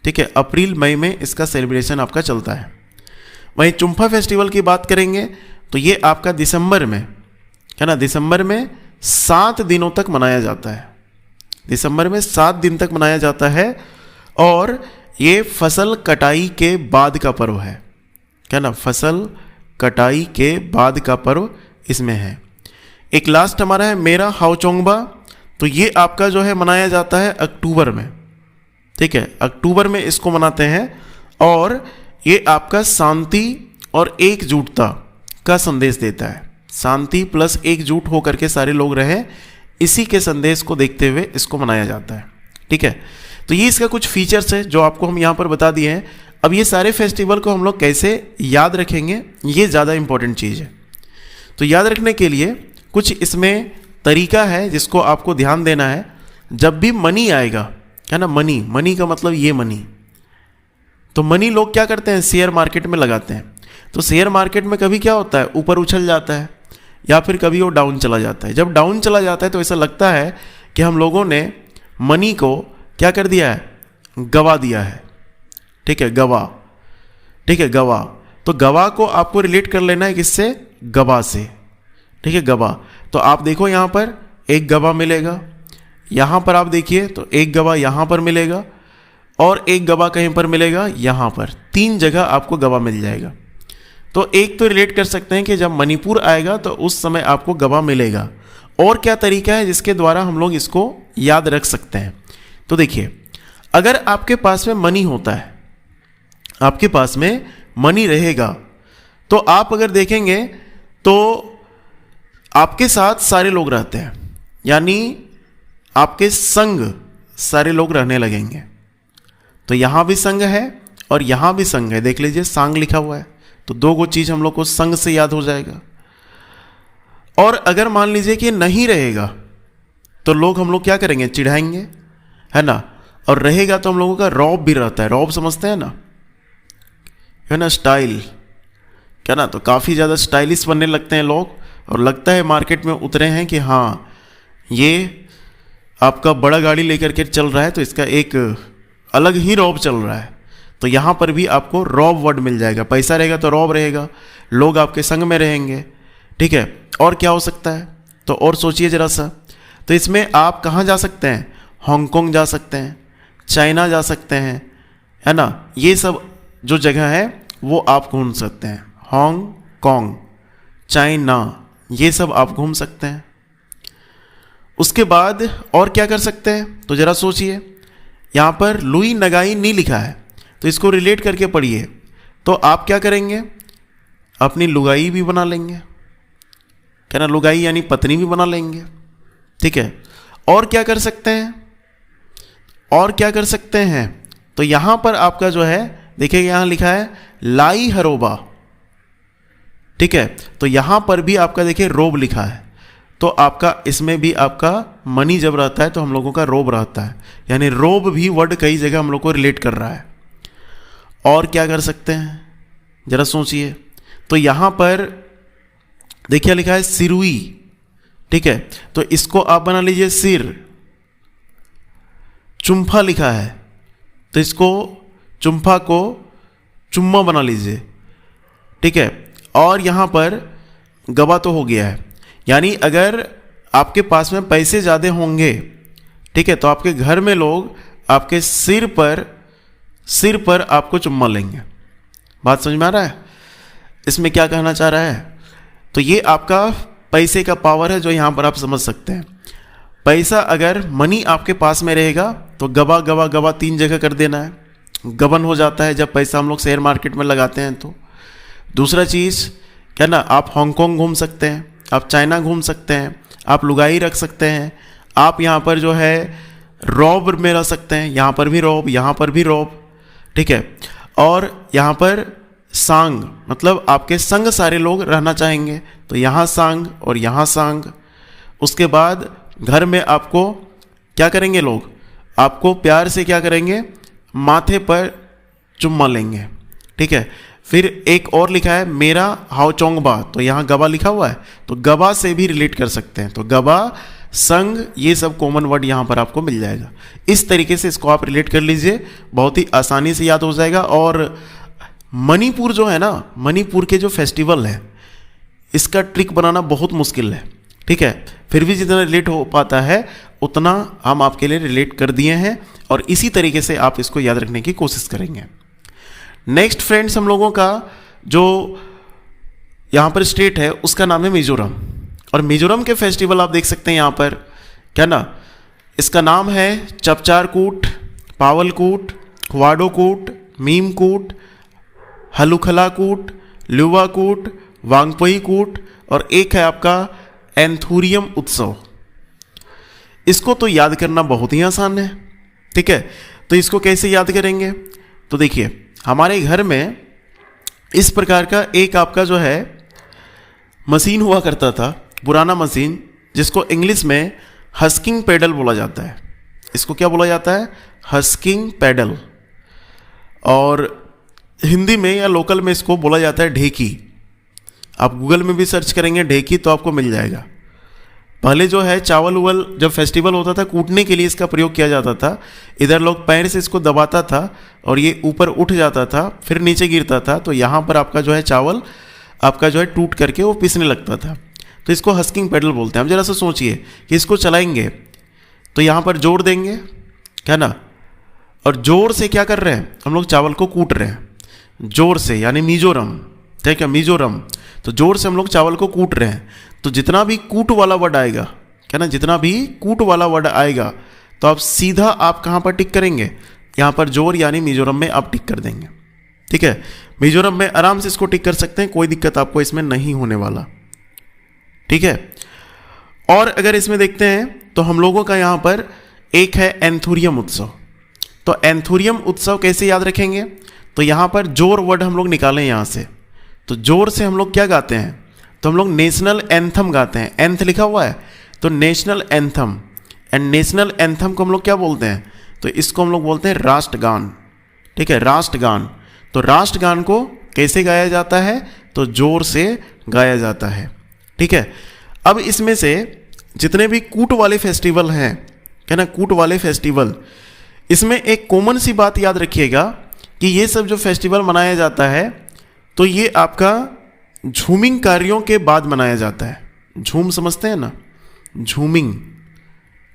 ठीक है। अप्रैल मई में इसका सेलिब्रेशन आपका चलता है। वहीं चुम्फा फेस्टिवल की बात करेंगे तो ये आपका दिसंबर में, है ना, दिसंबर में 7 दिनों तक मनाया जाता है। दिसंबर में 7 दिन तक मनाया जाता है और ये फसल कटाई के बाद का पर्व है, क्या ना, फसल कटाई के बाद का पर्व इसमें है। एक लास्ट हमारा है मेरा हाओचोंगबा, तो ये आपका जो है मनाया जाता है अक्टूबर में, ठीक है, अक्टूबर में इसको मनाते हैं। और ये आपका शांति और एकजुटता का संदेश देता है। शांति प्लस एकजुट होकर के सारे लोग रहें, इसी के संदेश को देखते हुए इसको मनाया जाता है, ठीक है। तो ये इसका कुछ फीचर्स है जो आपको हम यहाँ पर बता दिए हैं। अब ये सारे फेस्टिवल को हम लोग कैसे याद रखेंगे, ये ज़्यादा इंपॉर्टेंट चीज़ है। तो याद रखने के लिए कुछ इसमें तरीका है जिसको आपको ध्यान देना है। जब भी मनी आएगा, है ना, मनी का मतलब ये मनी, तो मनी लोग क्या करते हैं, शेयर मार्केट में लगाते हैं। तो शेयर मार्केट में कभी क्या होता है, ऊपर उछल जाता है या फिर कभी वो डाउन चला जाता है। जब डाउन चला जाता है तो ऐसा लगता है कि हम लोगों ने मनी को क्या कर दिया है, गवा दिया है, ठीक है, गवा, ठीक है, गवा। तो गवा को आपको रिलेट कर लेना है किससे, गवा से, ठीक है, गवा। तो आप देखो यहाँ पर एक गवा मिलेगा, यहाँ पर आप देखिए तो एक गवा यहाँ पर मिलेगा और एक गवा कहीं पर मिलेगा यहाँ पर, 3 जगह आपको गवा मिल जाएगा। तो एक तो रिलेट कर सकते हैं कि जब मणिपुर आएगा तो उस समय आपको गवा मिलेगा। और क्या तरीका है जिसके द्वारा हम लोग इसको याद रख सकते हैं, तो देखिए, अगर आपके पास में मनी होता है, आपके पास में मनी रहेगा, तो आप अगर देखेंगे तो आपके साथ सारे लोग रहते हैं, यानी आपके संग सारे लोग रहने लगेंगे। तो यहाँ भी संग है और यहाँ भी संग है, देख लीजिए सांग लिखा हुआ है, तो 2 चीज़ हम लोग को संग से याद हो जाएगा। और अगर मान लीजिए कि नहीं रहेगा तो लोग हम लोग क्या करेंगे, चिढ़ाएंगे, है ना। और रहेगा तो हम लोगों का रौब भी रहता है, रौब समझते हैं ना, है ना, स्टाइल, क्या ना। तो काफ़ी ज़्यादा स्टाइलिश बनने लगते हैं लोग और लगता है मार्केट में उतरे हैं कि हाँ ये आपका बड़ा गाड़ी लेकर के चल रहा है तो इसका एक अलग ही रौब चल रहा है। तो यहाँ पर भी आपको रौब वर्ड मिल जाएगा। पैसा रहेगा तो रौब रहेगा, लोग आपके संग में रहेंगे, ठीक है। और क्या हो सकता है, तो और सोचिए ज़रा सा। तो इसमें आप कहाँ जा सकते हैं, हांगकांग जा सकते हैं, चाइना जा सकते हैं, है ना। ये सब जो जगह है वो आप घूम सकते हैं, हांगकांग, चाइना, ये सब आप घूम सकते हैं। उसके बाद और क्या कर सकते हैं, तो ज़रा सोचिए, यहाँ पर लुई नगाई नहीं लिखा है तो इसको रिलेट करके पढ़िए। तो आप क्या करेंगे, अपनी लुगाई भी बना लेंगे, क्या ना, लुगाई यानी पत्नी भी बना लेंगे, ठीक है। और क्या कर सकते हैं, और क्या कर सकते हैं, तो यहाँ पर आपका जो है देखिए यहाँ लिखा है लाई हरोबा, ठीक है। तो यहाँ पर भी आपका देखिए रोब लिखा है, तो आपका इसमें भी आपका मनी जब रहता है तो हम लोगों का रोब रहता है, यानी रोब भी वर्ड कई जगह हम लोग को रिलेट कर रहा है। और क्या कर सकते हैं, जरा सोचिए। तो यहाँ पर देखिए लिखा है सिरुई, ठीक है, तो इसको आप बना लीजिए सिर। चुम्फा लिखा है तो इसको चुम्फा को चुम्मा बना लीजिए, ठीक है। और यहाँ पर गवा तो हो गया है, यानी अगर आपके पास में पैसे ज़्यादा होंगे, ठीक है, तो आपके घर में लोग आपके सिर पर आपको चुम्मा लेंगे। बात समझ में आ रहा है इसमें क्या कहना चाह रहा है? तो ये आपका पैसे का पावर है जो यहाँ पर आप समझ सकते हैं। पैसा अगर मनी आपके पास में रहेगा तो गवा गवा गवा 3 जगह कर देना है, गबन हो जाता है जब पैसा हम लोग शेयर मार्केट में लगाते हैं। तो दूसरा चीज़ क्या ना, आप हांगकांग घूम सकते हैं, आप चाइना घूम सकते हैं, आप लुगाई रख सकते हैं, आप यहाँ पर जो है रौब में रह सकते हैं, यहाँ पर भी रौब, यहाँ पर भी रौब, ठीक है। और यहाँ पर सांग, मतलब आपके संग सारे लोग रहना चाहेंगे तो यहाँ सांग और यहाँ सांग। उसके बाद घर में आपको क्या करेंगे लोग, आपको प्यार से क्या करेंगे, माथे पर चुम्मा लेंगे, ठीक है। फिर एक और लिखा है मेरा हाउ चोंगबा, तो यहाँ गवा लिखा हुआ है, तो गवा से भी रिलेट कर सकते हैं। तो गवा, संग, ये सब कॉमन वर्ड यहाँ पर आपको मिल जाएगा। इस तरीके से इसको आप रिलेट कर लीजिए, बहुत ही आसानी से याद हो जाएगा। और मणिपुर जो है ना, मणिपुर के जो फेस्टिवल है इसका ट्रिक बनाना बहुत मुश्किल है, ठीक है। फिर भी जितना रिलेट हो पाता है उतना हम आपके लिए रिलेट कर दिए हैं और इसी तरीके से आप इसको याद रखने की कोशिश करेंगे। नेक्स्ट फ्रेंड्स, हम लोगों का जो यहाँ पर स्टेट है उसका नाम है मिजोरम। और मिजोरम के फेस्टिवल आप देख सकते हैं यहाँ पर क्या ना, इसका नाम है चपचारकूट, पावलकूट, वाडोकूट, मीमकूट, हलुखलाकूट, ल्युवाकूट, वांगपोईकूट और एक है आपका एंथुरियम उत्सव। इसको तो याद करना बहुत ही आसान है, ठीक है। तो इसको कैसे याद करेंगे? तो देखिए, हमारे घर में इस प्रकार का एक आपका जो है मशीन हुआ करता था, पुराना मशीन, जिसको इंग्लिश में हस्किंग पैडल बोला जाता है। इसको क्या बोला जाता है? हस्किंग पैडल। और हिंदी में या लोकल में इसको बोला जाता है ढेकी। आप गूगल में भी सर्च करेंगे ढेकी तो आपको मिल जाएगा। पहले जो है चावल उवल जब फेस्टिवल होता था कूटने के लिए इसका प्रयोग किया जाता था। इधर लोग पैर से इसको दबाता था और ये ऊपर उठ जाता था, फिर नीचे गिरता था, तो यहाँ पर आपका जो है चावल आपका जो है टूट करके वो पिसने लगता था। तो इसको हस्किंग पैडल बोलते हैं। अब जरा सा सोचिए कि इसको चलाएंगे तो यहाँ पर जोर देंगे, क्या ना, और जोर से क्या कर रहे हैं हम लोग, चावल को कूट रहे हैं जोर से, यानी मिजोरम, ठीक है, मिजोरम। तो जोर से हम लोग चावल को कूट रहे हैं। तो जितना भी कूट वाला वर्ड आएगा, क्या ना, जितना भी कूट वाला वर्ड आएगा तो आप सीधा आप कहाँ पर टिक करेंगे, यहाँ पर जोर यानी मिजोरम में आप टिक कर देंगे, ठीक है। मिजोरम में आराम से इसको टिक कर सकते हैं, कोई दिक्कत आपको इसमें नहीं होने वाला, ठीक है। और अगर इसमें देखते हैं तो हम लोगों का यहाँ पर एक है एंथुरियम उत्सव। तो एंथुरियम उत्सव कैसे याद रखेंगे? तो यहाँ पर जोर वर्ड हम लोग निकालें यहाँ से। तो जोर से हम लोग क्या गाते हैं? तो हम लोग नेशनल एंथम गाते हैं। एंथ लिखा हुआ है तो national anthem, and national anthem को हम लोग क्या बोलते हैं? तो इसको हम लोग बोलते हैं राष्ट्रगान, ठीक है, राष्ट्रगान। तो राष्ट्रगान को कैसे गाया जाता है? तो जोर से गाया जाता है, ठीक है। अब इसमें से जितने भी कूट वाले फेस्टिवल हैं, क्या ना, कूट वाले फेस्टिवल, इसमें एक कॉमन सी बात याद रखिएगा कि ये सब जो फेस्टिवल मनाया जाता है तो ये आपका झूमिंग कार्यों के बाद मनाया जाता है। झूम समझते हैं ना, झूमिंग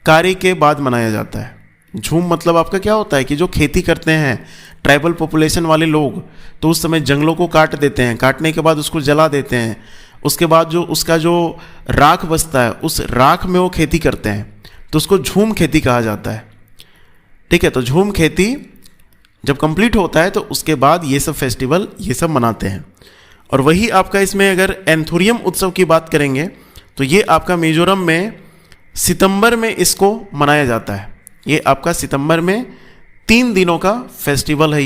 कार्य के बाद मनाया जाता है। झूम मतलब आपका क्या होता है कि जो खेती करते हैं ट्राइबल पॉपुलेशन वाले लोग, तो उस समय जंगलों को काट देते हैं, काटने के बाद उसको जला देते हैं, उसके बाद जो उसका जो राख बचता है उस राख में वो खेती करते हैं, तो उसको झूम खेती कहा जाता है, ठीक है। तो झूम खेती जब कंप्लीट होता है तो उसके बाद ये सब फेस्टिवल ये सब मनाते हैं। और वही आपका इसमें अगर एंथुरियम उत्सव की बात करेंगे तो ये आपका मिजोरम में सितंबर में इसको मनाया जाता है। ये आपका सितंबर में 3 दिनों का फेस्टिवल है,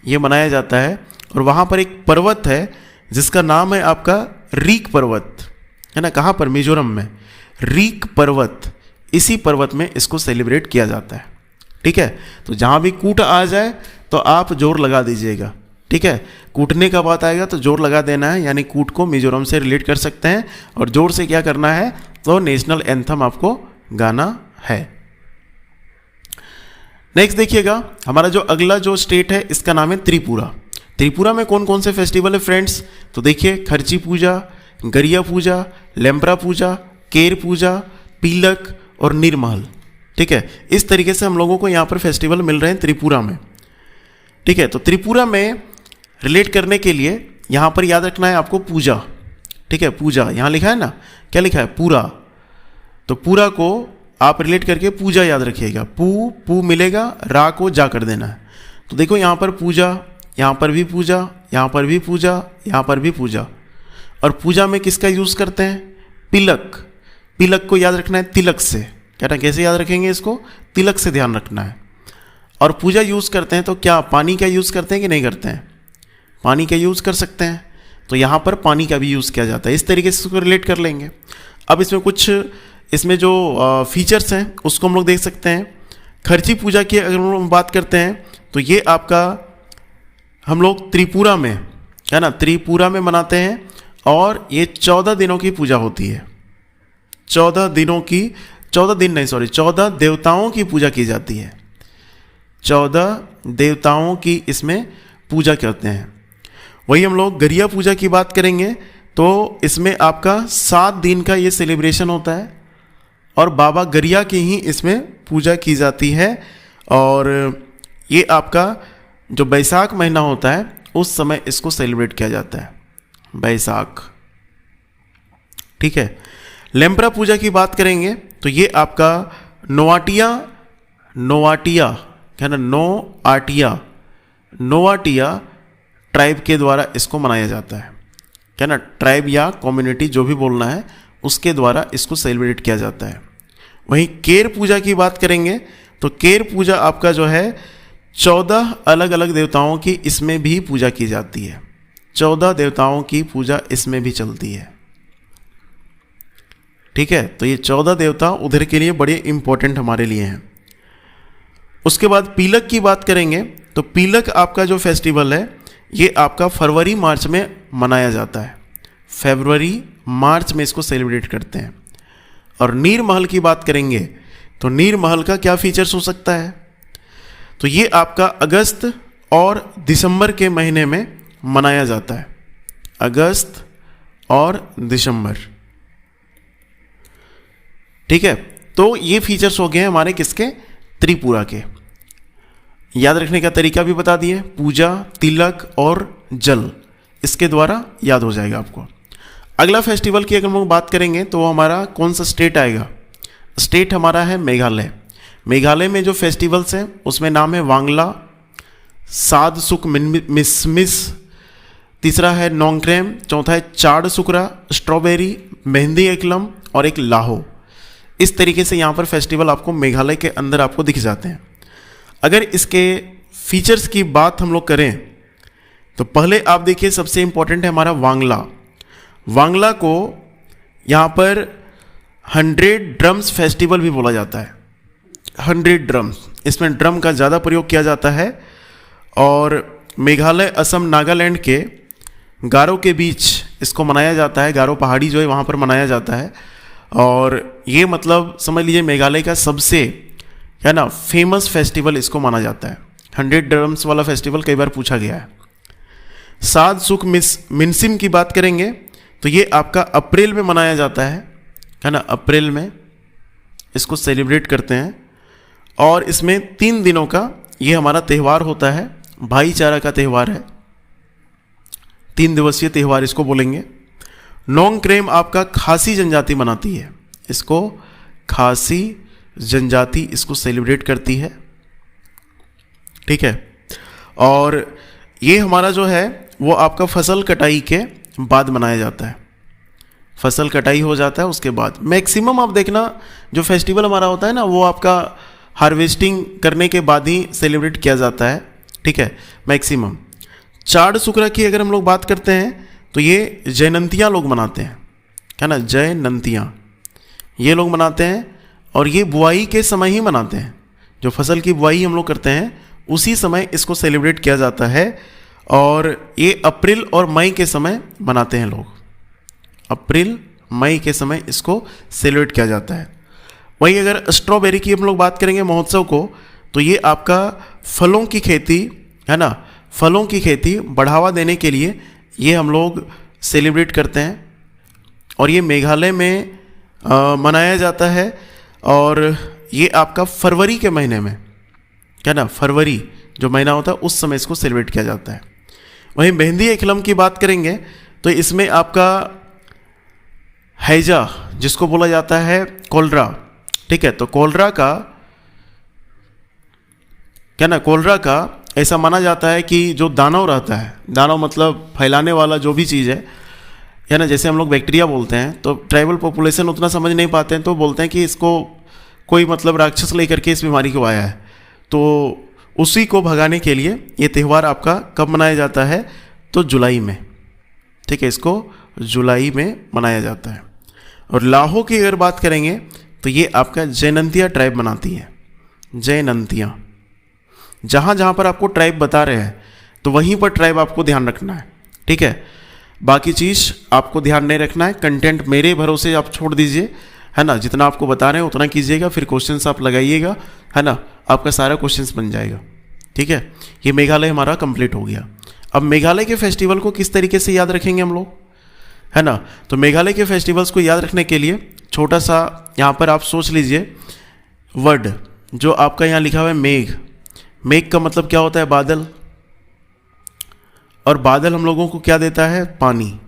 ये मनाया जाता है। और वहाँ पर एक पर्वत है जिसका नाम है आपका रीक पर्वत, है ना। कहाँ पर? मिजोरम में रीक पर्वत। इसी पर्वत में इसको सेलिब्रेट किया जाता है, ठीक है। तो जहाँ भी कूट आ जाए तो आप जोर लगा दीजिएगा, ठीक है। कूटने का बात आएगा तो जोर लगा देना है, यानी कूट को मिजोरम से रिलेट कर सकते हैं। और जोर से क्या करना है? तो नेशनल एंथम आपको गाना है। नेक्स्ट देखिएगा, हमारा जो अगला जो स्टेट है इसका नाम है त्रिपुरा। त्रिपुरा में कौन कौन से फेस्टिवल है फ्रेंड्स? तो देखिए, खर्ची पूजा, गरिया पूजा, लेम्प्रा पूजा, केर पूजा, पीलक और निर्महल। ठीक है, इस तरीके से हम लोगों को यहाँ पर फेस्टिवल मिल रहे हैं त्रिपुरा में। ठीक है, तो त्रिपुरा में रिलेट करने के लिए यहाँ पर याद रखना है आपको पूजा। ठीक है, पूजा यहाँ लिखा है ना, क्या लिखा है, पूरा। तो पूरा को आप रिलेट करके पूजा याद रखिएगा। पू मिलेगा, रा को जा कर देना है। तो देखो यहाँ पर पूजा, यहाँ पर भी पूजा, यहाँ पर भी पूजा, यहाँ पर भी पूजा। और पूजा में किसका यूज़ करते हैं, पिलक। पिलक को याद रखना है तिलक से। कहना कैसे याद रखेंगे इसको, तिलक से ध्यान रखना है। और पूजा यूज़ करते हैं तो क्या पानी का यूज़ करते हैं कि नहीं करते हैं, पानी का यूज़ कर सकते हैं। तो यहाँ पर पानी का भी यूज़ किया जाता है। इस तरीके से उसको रिलेट कर लेंगे। अब इसमें कुछ इसमें जो फीचर्स हैं उसको हम लोग देख सकते हैं। खर्ची पूजा की अगर हम लोग बात करते हैं तो ये आपका हम लोग त्रिपुरा में, है ना, त्रिपुरा में मनाते हैं। और ये 14 दिनों की पूजा होती है। 14 देवताओं की पूजा की जाती है। 14 देवताओं की इसमें पूजा करते हैं। वही हम लोग गरिया पूजा की बात करेंगे तो इसमें आपका 7 दिन का ये सेलिब्रेशन होता है और बाबा गरिया की ही इसमें पूजा की जाती है। और ये आपका जो बैसाख महीना होता है उस समय इसको सेलिब्रेट किया जाता है, बैसाख। ठीक है, लेम्प्रा पूजा की बात करेंगे तो ये आपका नोआटिया है ना, नोआटिया ट्राइब के द्वारा इसको मनाया जाता है। क्या ना, ट्राइब या कम्युनिटी जो भी बोलना है उसके द्वारा इसको सेलिब्रेट किया जाता है। वहीं केर पूजा की बात करेंगे तो केर पूजा आपका जो है 14 अलग अलग देवताओं की इसमें भी पूजा की जाती है। 14 देवताओं की पूजा इसमें भी चलती है। ठीक है, तो ये 14 देवता उधर के लिए बड़े इंपॉर्टेंट हमारे लिए हैं। उसके बाद पीलक की बात करेंगे तो पीलक आपका जो फेस्टिवल है ये आपका फरवरी मार्च में मनाया जाता है। फरवरी मार्च में इसको सेलिब्रेट करते हैं। और नीर महल की बात करेंगे तो नीर महल का क्या फीचर्स हो सकता है, तो ये आपका अगस्त और दिसंबर के महीने में मनाया जाता है। अगस्त और दिसंबर। ठीक है, तो ये फीचर्स हो गए हमारे किसके, त्रिपुरा के। याद रखने का तरीका भी बता दिए, पूजा, तिलक और जल, इसके द्वारा याद हो जाएगा आपको। अगला फेस्टिवल की अगर हम लोग बात करेंगे तो हमारा कौन सा स्टेट आएगा, स्टेट हमारा है मेघालय। मेघालय में जो फेस्टिवल्स हैं उसमें नाम है वांगला, साद सुक मिसमिस, तीसरा है नोंगक्रेम, चौथा है चाड़ सुकरा, स्ट्रॉबेरी, मेहंदी एकलम और एक लाहो। इस तरीके से यहाँ पर फेस्टिवल आपको मेघालय के अंदर आपको दिख जाते हैं। अगर इसके फीचर्स की बात हम लोग करें तो पहले आप देखिए सबसे इंपॉर्टेंट है हमारा वांगला। वांगला को यहाँ पर 100 ड्रम्स फेस्टिवल भी बोला जाता है। 100 ड्रम्स, इसमें ड्रम का ज़्यादा प्रयोग किया जाता है। और मेघालय, असम, नागालैंड के गारो के बीच इसको मनाया जाता है। गारो पहाड़ी जो है वहाँ पर मनाया जाता है। और ये मतलब समझ लीजिए मेघालय का सबसे, है ना, फेमस फेस्टिवल इसको माना जाता है। 100 ड्रम्स वाला फेस्टिवल कई बार पूछा गया है। साद सुक मिनसिम की बात करेंगे तो ये आपका अप्रैल में मनाया जाता है ना, अप्रैल में इसको सेलिब्रेट करते हैं। और इसमें 3 दिनों का ये हमारा त्यौहार होता है, भाईचारा का त्यौहार है। 3 दिवसीय त्यौहार इसको बोलेंगे। नोंगक्रेम आपका खासी जनजाति मनाती है, इसको खासी जनजाति इसको सेलिब्रेट करती है। ठीक है, और ये हमारा जो है वो आपका फसल कटाई के बाद मनाया जाता है। फसल कटाई हो जाता है उसके बाद मैक्सिमम आप देखना जो फेस्टिवल हमारा होता है ना वो आपका हार्वेस्टिंग करने के बाद ही सेलिब्रेट किया जाता है। ठीक है, मैक्सिमम। चाड़ सुकरा की अगर हम लोग बात करते हैं तो ये जयनंतियाँ लोग मनाते हैं, है ना, जयनंतियाँ ये लोग मनाते हैं। और ये बुआई के समय ही मनाते हैं, जो फसल की बुआई हम लोग करते हैं उसी समय इसको सेलिब्रेट किया जाता है। और ये अप्रैल और मई के समय मनाते हैं लोग, अप्रैल मई के समय इसको सेलिब्रेट किया जाता है। वहीं अगर स्ट्रॉबेरी की हम लोग बात करेंगे महोत्सव को तो ये आपका फलों की खेती, है ना, फलों की खेती बढ़ावा देने के लिए ये हम लोग सेलिब्रेट करते हैं। और ये मेघालय में मनाया जाता है। और ये आपका फरवरी के महीने में, क्या ना, फरवरी जो महीना होता है उस समय इसको सेलिब्रेट किया जाता है। वहीं मेहंदी एकलम की बात करेंगे तो इसमें आपका हैजा जिसको बोला जाता है कोलरा, ठीक है, तो कोलरा का, क्या ना, कोलरा का ऐसा माना जाता है कि जो दानव रहता है, दानव मतलब फैलाने वाला जो भी चीज़ है ना, जैसे हम लोग बैक्टीरिया बोलते हैं, तो ट्राइबल पॉपुलेशन उतना समझ नहीं पाते हैं तो बोलते हैं कि इसको कोई मतलब राक्षस लेकर के इस बीमारी को आया है, तो उसी को भगाने के लिए ये त्यौहार आपका कब मनाया जाता है, तो जुलाई में, ठीक है, इसको जुलाई में मनाया जाता है। और लाहो की अगर बात करेंगे तो ये आपका जैनंतिया ट्राइब मनाती है, जैनंतिया। जहाँ जहाँ पर आपको ट्राइब बता रहे हैं तो वहीं पर ट्राइब आपको ध्यान रखना है, ठीक है, बाकी चीज़ आपको ध्यान नहीं रखना है। कंटेंट मेरे भरोसे आप छोड़ दीजिए, है ना, जितना आपको बता रहे हैं उतना कीजिएगा, फिर क्वेश्चंस आप लगाइएगा, है ना, आपका सारा क्वेश्चंस बन जाएगा, ठीक है। ये मेघालय हमारा कंप्लीट हो गया। अब मेघालय के फेस्टिवल को किस तरीके से याद रखेंगे हम लोग, है ना, तो मेघालय के फेस्टिवल्स को याद रखने के लिए छोटा सा यहाँ पर आप सोच लीजिए वर्ड जो आपका यहाँ लिखा हुआ है मेघ। मेघ का मतलब क्या होता है, बादल, और बादल हम लोगों को क्या देता है, पानी।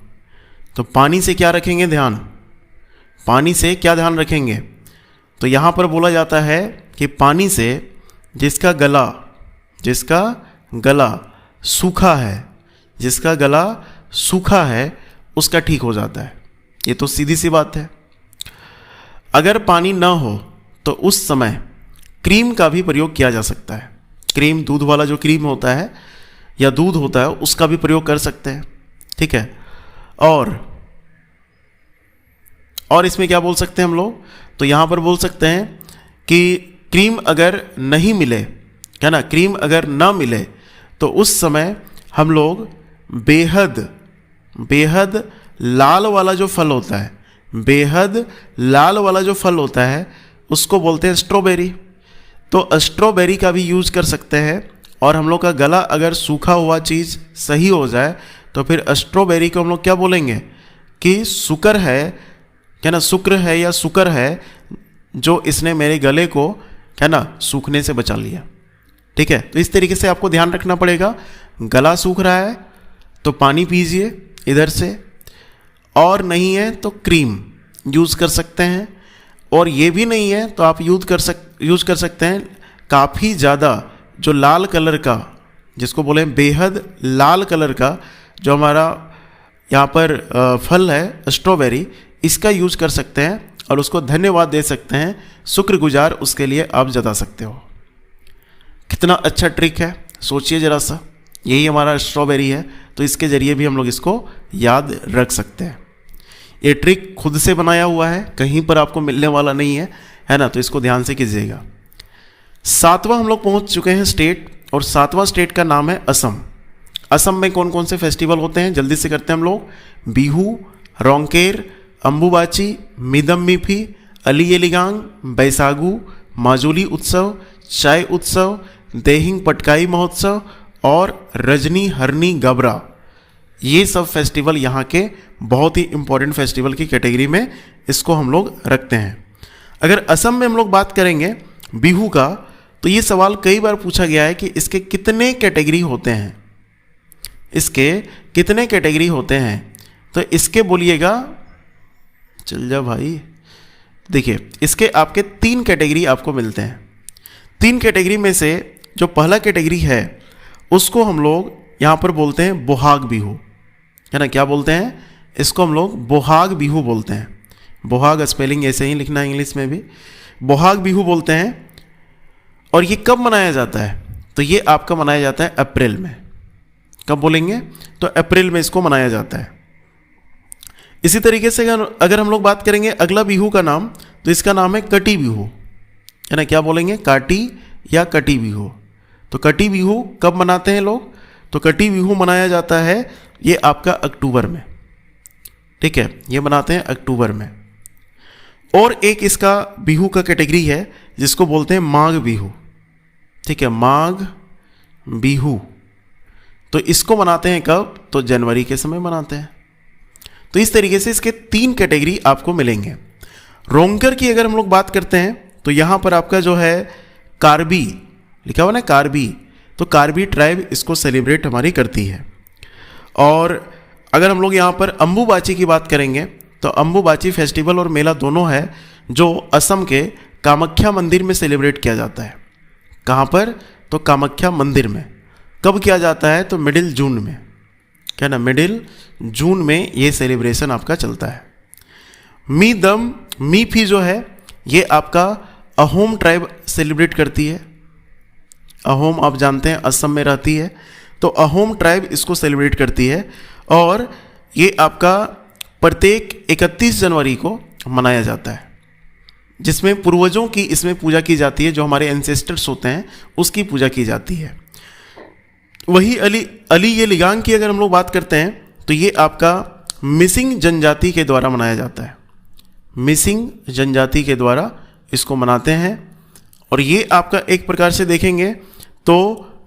तो पानी से क्या रखेंगे ध्यान, पानी से क्या ध्यान रखेंगे, तो यहाँ पर बोला जाता है कि पानी से जिसका गला सूखा है, जिसका गला सूखा है उसका ठीक हो जाता है। ये तो सीधी सी बात है। अगर पानी ना हो तो उस समय क्रीम का भी प्रयोग किया जा सकता है। क्रीम, दूध वाला जो क्रीम होता है या दूध होता है उसका भी प्रयोग कर सकते हैं, ठीक है। और इसमें क्या बोल सकते हैं हम लोग, तो यहाँ पर बोल सकते हैं कि क्रीम अगर नहीं मिले, क्या ना, क्रीम अगर ना मिले तो उस समय हम लोग बेहद लाल वाला जो फल होता है, बेहद लाल वाला जो फल होता है उसको बोलते हैं स्ट्रॉबेरी। तो स्ट्रॉबेरी का भी यूज कर सकते हैं। और हम लोग का गला अगर सूखा हुआ चीज़ सही हो जाए तो फिर स्ट्रॉबेरी को हम लोग क्या बोलेंगे कि शुक्र है, क्या ना, शुक्र है या शुक्र है जो इसने मेरे गले को, क्या ना, सूखने से बचा लिया, ठीक है। तो इस तरीके से आपको ध्यान रखना पड़ेगा। गला सूख रहा है तो पानी पीजिए इधर से, और नहीं है तो क्रीम यूज़ कर सकते हैं, और ये भी नहीं है तो आप यूज़ कर सकते हैं काफ़ी ज़्यादा जो लाल कलर का, जिसको बोले बेहद लाल कलर का जो हमारा यहाँ पर फल है स्ट्रॉबेरी, इसका यूज़ कर सकते हैं और उसको धन्यवाद दे सकते हैं, शुक्रगुजार उसके लिए आप जता सकते हो। कितना अच्छा ट्रिक है, सोचिए ज़रा सा। यही हमारा स्ट्रॉबेरी है तो इसके ज़रिए भी हम लोग इसको याद रख सकते हैं। ये ट्रिक खुद से बनाया हुआ है, कहीं पर आपको मिलने वाला नहीं है ना, तो इसको ध्यान से कीजिएगा। 7वां हम लोग पहुंच चुके हैं स्टेट, और 7वां स्टेट का नाम है असम। असम में कौन कौन से फेस्टिवल होते हैं जल्दी से करते हैं हम लोग। बिहू, रोंगकेर, अम्बुबाची, मिदम-मिफी, अली-एलिगांग, बैसागु, माजुली उत्सव, चाय उत्सव, देहिंग पटकाई महोत्सव और रजनी हरनी गबरा। ये सब फेस्टिवल यहाँ के बहुत ही इंपॉर्टेंट फेस्टिवल की कैटेगरी में इसको हम लोग रखते हैं। अगर असम में हम लोग बात करेंगे बिहू का, तो ये सवाल कई बार पूछा गया है कि इसके कितने कैटेगरी होते हैं, इसके कितने कैटेगरी होते हैं। तो इसके बोलिएगा, चल जा भाई, देखिए इसके आपके 3 कैटेगरी आपको मिलते हैं। 3 कैटेगरी में से जो पहला कैटेगरी है उसको हम लोग यहाँ पर बोलते हैं बोहाग बिहू, है ना। क्या बोलते हैं इसको, हम लोग बोहाग बिहू बोलते हैं। बोहाग स्पेलिंग ऐसे ही लिखना है इंग्लिश में भी, बोहाग बिहू बोलते हैं। और ये कब मनाया जाता है, तो ये आपका मनाया जाता है अप्रैल में। कब बोलेंगे, तो अप्रैल में इसको मनाया जाता है। इसी तरीके से अगर हम लोग बात करेंगे अगला बिहू का नाम, तो इसका नाम है कटी बिहू, है ना। क्या बोलेंगे, काटी या कटी बिहू। तो कटी बिहू कब मनाते हैं लोग, तो कटी बिहू मनाया जाता है ये आपका अक्टूबर में, ठीक है, ये मनाते हैं अक्टूबर में। और एक इसका बिहू का कैटेगरी है जिसको बोलते हैं माघ बिहू, ठीक है, माघ बिहू। तो इसको मनाते हैं कब, तो जनवरी के समय मनाते हैं। तो इस तरीके से इसके 3 कैटेगरी आपको मिलेंगे। रोंगकर की अगर हम लोग बात करते हैं तो यहाँ पर आपका जो है कार्बी लिखा हुआ ना, कार्बी, तो कार्बी ट्राइब इसको सेलिब्रेट हमारी करती है। और अगर हम लोग यहाँ पर अम्बुबाची की बात करेंगे तो अम्बुबाची फेस्टिवल और मेला दोनों है जो असम के कामाख्या मंदिर में सेलिब्रेट किया जाता है। कहाँ पर? तो कामाख्या मंदिर में। कब किया जाता है? तो मिडिल जून में, क्या ना, मिडिल जून में ये सेलिब्रेशन आपका चलता है। मीफी जो है ये आपका अहोम ट्राइब सेलिब्रेट करती है। अहोम आप जानते हैं असम में रहती है, तो अहोम ट्राइब इसको सेलिब्रेट करती है। और ये आपका प्रत्येक 31 जनवरी को मनाया जाता है, जिसमें पूर्वजों की इसमें पूजा की जाती है, जो हमारे एंसेस्टर्स होते हैं उसकी पूजा की जाती है। वही अली ये लिगांग की अगर हम लोग बात करते हैं तो ये आपका मिसिंग जनजाति के द्वारा मनाया जाता है। मिसिंग जनजाति के द्वारा इसको मनाते हैं। और ये आपका एक प्रकार से देखेंगे तो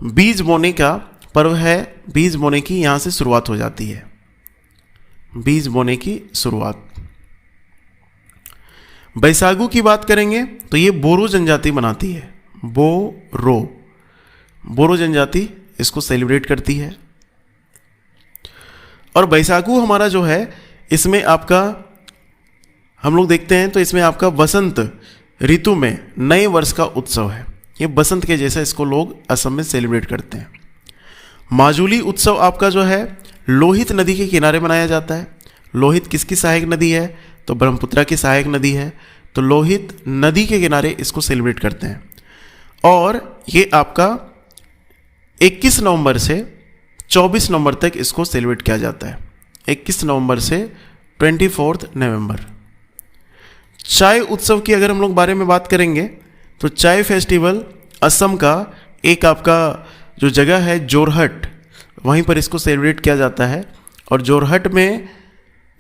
बीज बोने का पर्व है। बीज बोने की यहाँ से शुरुआत हो जाती है, बीज बोने की शुरुआत। बैसागु की बात करेंगे तो ये बोरो जनजाति मनाती है। बोरो जनजाति इसको सेलिब्रेट करती है। और बैसागु हमारा जो है इसमें आपका हम लोग देखते हैं तो इसमें आपका बसंत ऋतु में नए वर्ष का उत्सव है। ये बसंत के जैसा इसको लोग असम में सेलिब्रेट करते हैं। माजुली उत्सव आपका जो है लोहित नदी के किनारे मनाया जाता है। लोहित किसकी सहायक नदी है? तो ब्रह्मपुत्रा की सहायक नदी है। तो लोहित नदी के किनारे इसको सेलिब्रेट करते हैं। और ये आपका 21 नवंबर से 24 नवंबर तक इसको सेलिब्रेट किया जाता है। 21 नवंबर से 24 नवंबर। चाय उत्सव की अगर हम लोग बारे में बात करेंगे तो चाय फेस्टिवल असम का एक आपका जो जगह है जोरहट, वहीं पर इसको सेलिब्रेट किया जाता है। और जोरहट में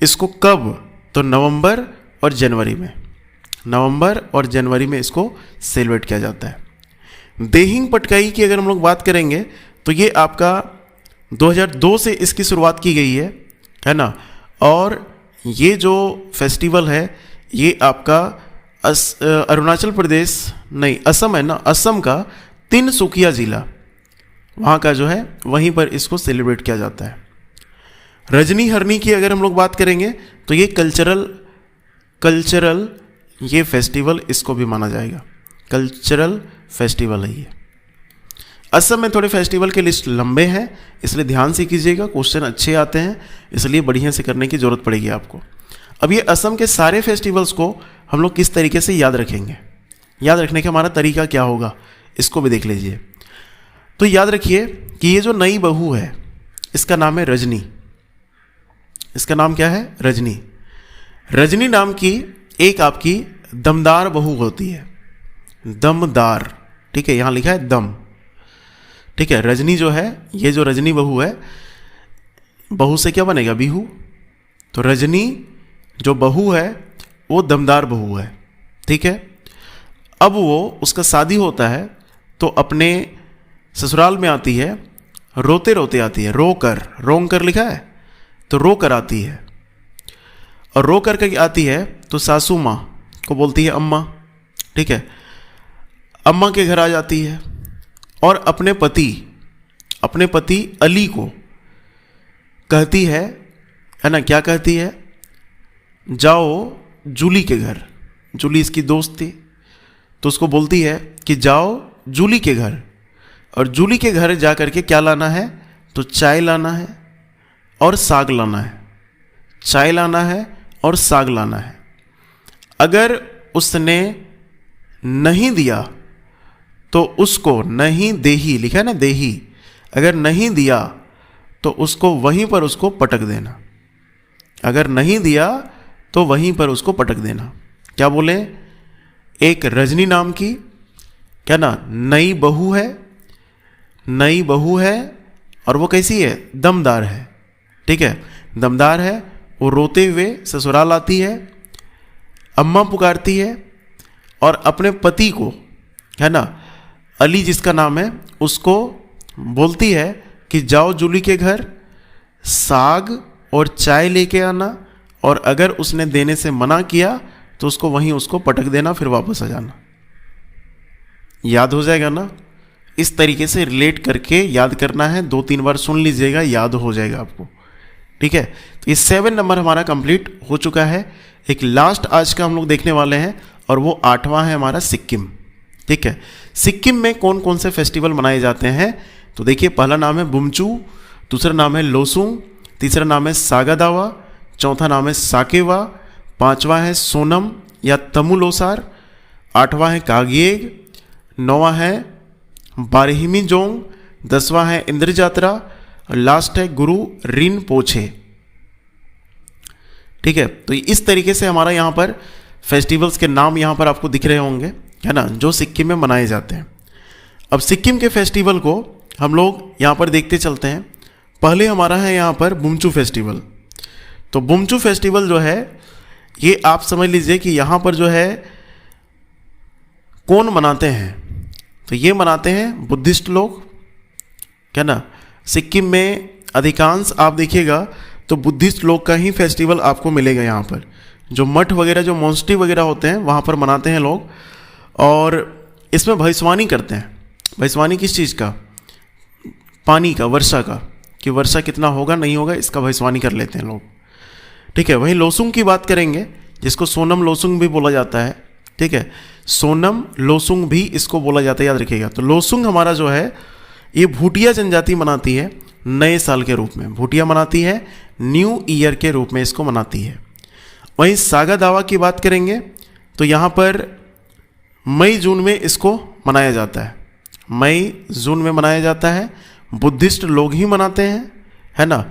इसको कब? तो नवंबर और जनवरी में, नवंबर और जनवरी में इसको सेलिब्रेट किया जाता है। देहिंग पटकाई की अगर हम लोग बात करेंगे तो ये आपका 2002 से इसकी शुरुआत की गई है ना। और ये जो फेस्टिवल है ये आपका अरुणाचल प्रदेश नहीं, असम है ना, असम का तिनसुकिया ज़िला वहाँ का जो है वहीं पर इसको सेलिब्रेट किया जाता है। रजनी हरनी की अगर हम लोग बात करेंगे तो ये कल्चरल ये फेस्टिवल इसको भी माना जाएगा। कल्चरल फेस्टिवल है ये। असम में थोड़े फेस्टिवल के लिस्ट लंबे हैं, इसलिए ध्यान से कीजिएगा, क्वेश्चन अच्छे आते हैं, इसलिए बढ़िया से करने की ज़रूरत पड़ेगी आपको। अब ये असम के सारे फेस्टिवल्स को हम लोग किस तरीके से याद रखेंगे, याद रखने का हमारा तरीका क्या होगा, इसको भी देख लीजिए। तो याद रखिए कि ये जो नई बहू है इसका नाम है रजनी। इसका नाम क्या है? रजनी। रजनी नाम की एक आपकी दमदार बहू होती है। दमदार, ठीक है, यहाँ लिखा है दम, ठीक है। रजनी जो है, ये जो रजनी बहू है, बहू से क्या बनेगा? बिहू। तो रजनी जो बहू है वो दमदार बहू है, ठीक है। अब वो उसका शादी होता है तो अपने ससुराल में आती है, रोते रोते आती है, रोंग कर लिखा है तो रो कर आती है। और रो कर आती है तो सासू माँ को बोलती है अम्मा, ठीक है। अम्मा के घर आ जाती है और अपने पति अली को कहती है ना, क्या कहती है? जाओ जूली के घर। जूली इसकी दोस्त थी, तो उसको बोलती है कि जाओ जूली के घर। और जूली के घर जा कर के क्या लाना है? तो चाय लाना है और साग लाना है। चाय लाना है और साग लाना है। अगर उसने नहीं दिया तो उसको नहीं देही, लिखा है ना देही, अगर नहीं दिया तो उसको वहीं पर उसको पटक देना। अगर नहीं दिया तो वहीं पर उसको पटक देना। क्या बोले? एक रजनी नाम की क्या ना नई बहू है और वो कैसी है? दमदार है, ठीक है, दमदार है। वो रोते हुए ससुराल आती है, अम्मा पुकारती है और अपने पति को है ना, अली जिसका नाम है, उसको बोलती है कि जाओ जूली के घर साग और चाय लेके आना, और अगर उसने देने से मना किया तो उसको वहीं उसको पटक देना, फिर वापस आ जाना। याद हो जाएगा ना। इस तरीके से रिलेट करके याद करना है, 2-3 बार सुन लीजिएगा, याद हो जाएगा आपको। ठीक है, तो ये 7 नंबर हमारा कंप्लीट हो चुका है। एक लास्ट आज का हम लोग देखने वाले हैं और वो 8वां है हमारा सिक्किम। ठीक है, सिक्किम में कौन कौन से फेस्टिवल मनाए जाते हैं? तो देखिए, पहला नाम है बुमचू, दूसरा नाम है लोसुंग, तीसरा नाम है सागादावा, चौथा नाम है साकेवा, पांचवा है सोनम या तमुलोसार, आठवां है कागिएग, नौवां है बारहिमीजोंग, 10वां है इंद्र जात्रा और लास्ट है गुरु रिनपोछे। ठीक है, तो इस तरीके से हमारा यहाँ पर फेस्टिवल्स के नाम यहाँ पर आपको दिख रहे होंगे, है ना, जो सिक्किम में मनाए जाते हैं। अब सिक्किम के फेस्टिवल को हम लोग यहाँ पर देखते चलते हैं। पहले हमारा है यहाँ पर बुमचू फेस्टिवल। तो बुमचू फेस्टिवल जो है ये आप समझ लीजिए कि यहाँ पर जो है कौन मनाते हैं? तो ये मनाते हैं बुद्धिस्ट लोग, क्या ना। सिक्किम में अधिकांश आप देखिएगा तो बुद्धिस्ट लोग का ही फेस्टिवल आपको मिलेगा यहाँ पर। जो मठ वगैरह, जो मोन्स्ट्री वगैरह होते हैं वहाँ पर मनाते हैं लोग, और इसमें भविष्यवाणी करते हैं। भविष्यवाणी किस चीज़ का? पानी का, वर्षा का, कि वर्षा कितना होगा नहीं होगा, इसका भविष्यवाणी कर लेते हैं लोग। ठीक है, वहीं लोसुंग की बात करेंगे, जिसको सोनम लोसुंग भी बोला जाता है। ठीक है, सोनम लोसुंग भी इसको बोला जाता है, याद रखिएगा। तो लोसुंग हमारा जो है ये भूटिया जनजाति मनाती है नए साल के रूप में। भूटिया मनाती है न्यू ईयर के रूप में इसको मनाती है। वहीं सागादावा की बात करेंगे तो यहाँ पर मई जून में इसको मनाया जाता है। मई जून में मनाया जाता है, बुद्धिस्ट लोग ही मनाते हैं, है ना।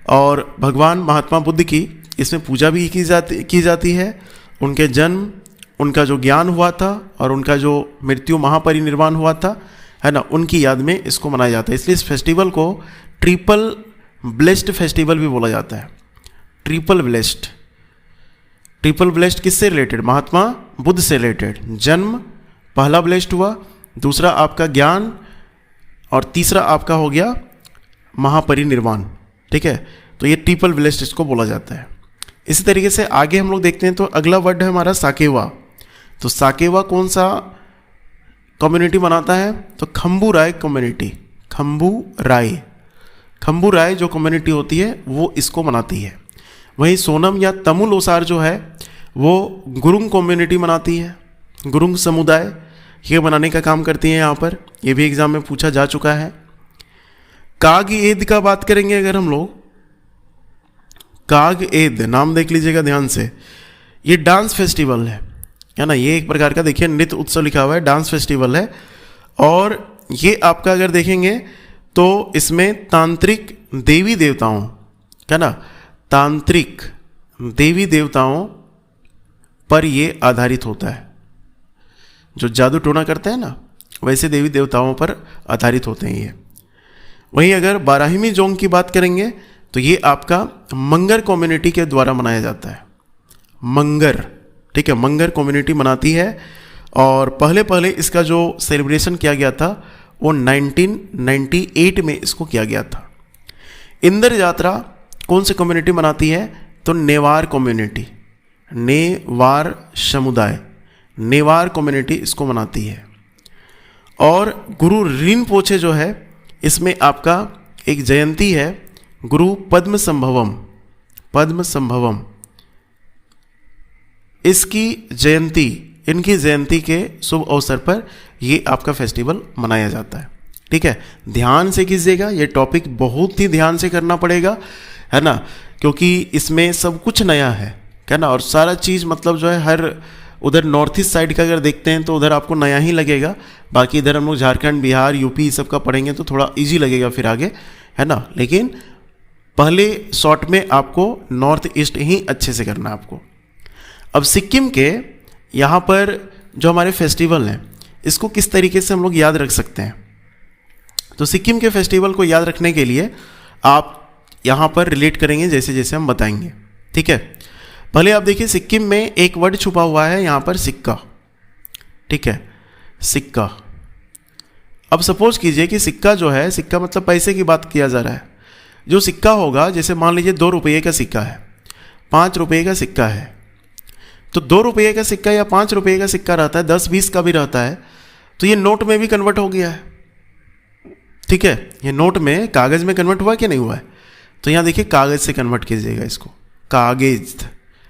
और भगवान महात्मा बुद्ध की इसमें पूजा भी की जाती है। उनके जन्म, उनका जो ज्ञान हुआ था और उनका जो मृत्यु महापरिनिर्वाण हुआ था, है ना, उनकी याद में इसको मनाया जाता है। इसलिए इस फेस्टिवल को ट्रिपल ब्लेस्ड फेस्टिवल भी बोला जाता है। Triple blessed. ट्रिपल ब्लेस्ड किससे रिलेटेड? महात्मा बुद्ध से रिलेटेड। जन्म पहला ब्लेस्ड हुआ, दूसरा आपका ज्ञान, और तीसरा आपका हो गया महापरिनिर्वाण। ठीक है, तो ये ट्रिपल ब्लेस्ड इसको बोला जाता है। इसी तरीके से आगे हम लोग देखते हैं तो अगला वर्ड है हमारा साकेवा। तो साकेवा कौन सा कम्युनिटी मनाता है? तो खम्बू राय कम्युनिटी। खम्बू राय जो कम्युनिटी होती है वो इसको मनाती है। वहीं सोनम या तमुलोसार जो है वो गुरुंग कम्युनिटी मनाती है। गुरुंग समुदाय ये मनाने का काम करती है यहाँ पर। ये भी एग्जाम में पूछा जा चुका है। काग ईद का बात करेंगे अगर हम लोग, काग ईद नाम देख लीजिएगा ध्यान से। ये डांस फेस्टिवल है ना। ये एक प्रकार का देखिए नृत्य उत्सव लिखा हुआ है, डांस फेस्टिवल है। और ये आपका अगर देखेंगे तो इसमें तांत्रिक देवी देवताओं, क्या ना, तांत्रिक देवी देवताओं पर ये आधारित होता है। जो जादू टोना करते हैं ना, वैसे देवी देवताओं पर आधारित होते हैं ये। वहीं अगर बारहिमीजोंग की बात करेंगे तो ये आपका मंगर कम्युनिटी के द्वारा मनाया जाता है। मंगर, ठीक है, मंगर कम्युनिटी मनाती है। और पहले इसका जो सेलिब्रेशन किया गया था वो 1998 में इसको किया गया था। इंद्र यात्रा कौन सी कम्युनिटी मनाती है? तो नेवार कम्युनिटी, नेवार समुदाय, नेवार कम्युनिटी इसको मनाती है। और गुरु रिनपोछे जो है इसमें आपका एक जयंती है, गुरु पद्म संभवम। इसकी जयंती, इनकी जयंती के शुभ अवसर पर ये आपका फेस्टिवल मनाया जाता है। ठीक है, ध्यान से कीजिएगा, ये टॉपिक बहुत ही ध्यान से करना पड़ेगा, है ना, क्योंकि इसमें सब कुछ नया है ना। और सारा चीज़ मतलब जो है हर उधर नॉर्थ ईस्ट साइड का अगर देखते हैं तो उधर आपको नया ही लगेगा। बाकी इधर हम लोग झारखंड, बिहार, यूपी सब का पढ़ेंगे तो थोड़ा इजी लगेगा फिर आगे, है ना। लेकिन पहले शॉर्ट में आपको नॉर्थ ईस्ट ही अच्छे से करना है आपको। अब सिक्किम के यहाँ पर जो हमारे फेस्टिवल हैं इसको किस तरीके से हम लोग याद रख सकते हैं? तो सिक्किम के फेस्टिवल को याद रखने के लिए आप यहाँ पर रिलेट करेंगे जैसे जैसे हम बताएंगे। ठीक है, पहले आप देखिए सिक्किम में एक वर्ड छुपा हुआ है यहाँ पर, सिक्का। ठीक है, सिक्का। अब सपोज कीजिए कि सिक्का जो है, सिक्का मतलब पैसे की बात किया जा रहा है। जो सिक्का होगा, जैसे मान लीजिए 2 रुपये का सिक्का है, 5 रुपये का सिक्का है, तो 2 रुपये का सिक्का या 5 रुपये का सिक्का रहता है, 10-20 का भी रहता है। तो ये नोट में भी कन्वर्ट हो गया है। ठीक है, ये नोट में कागज़ में कन्वर्ट हुआ कि नहीं हुआ है? तो यहाँ देखिए कागज़ से कन्वर्ट कीजिएगा इसको, कागज़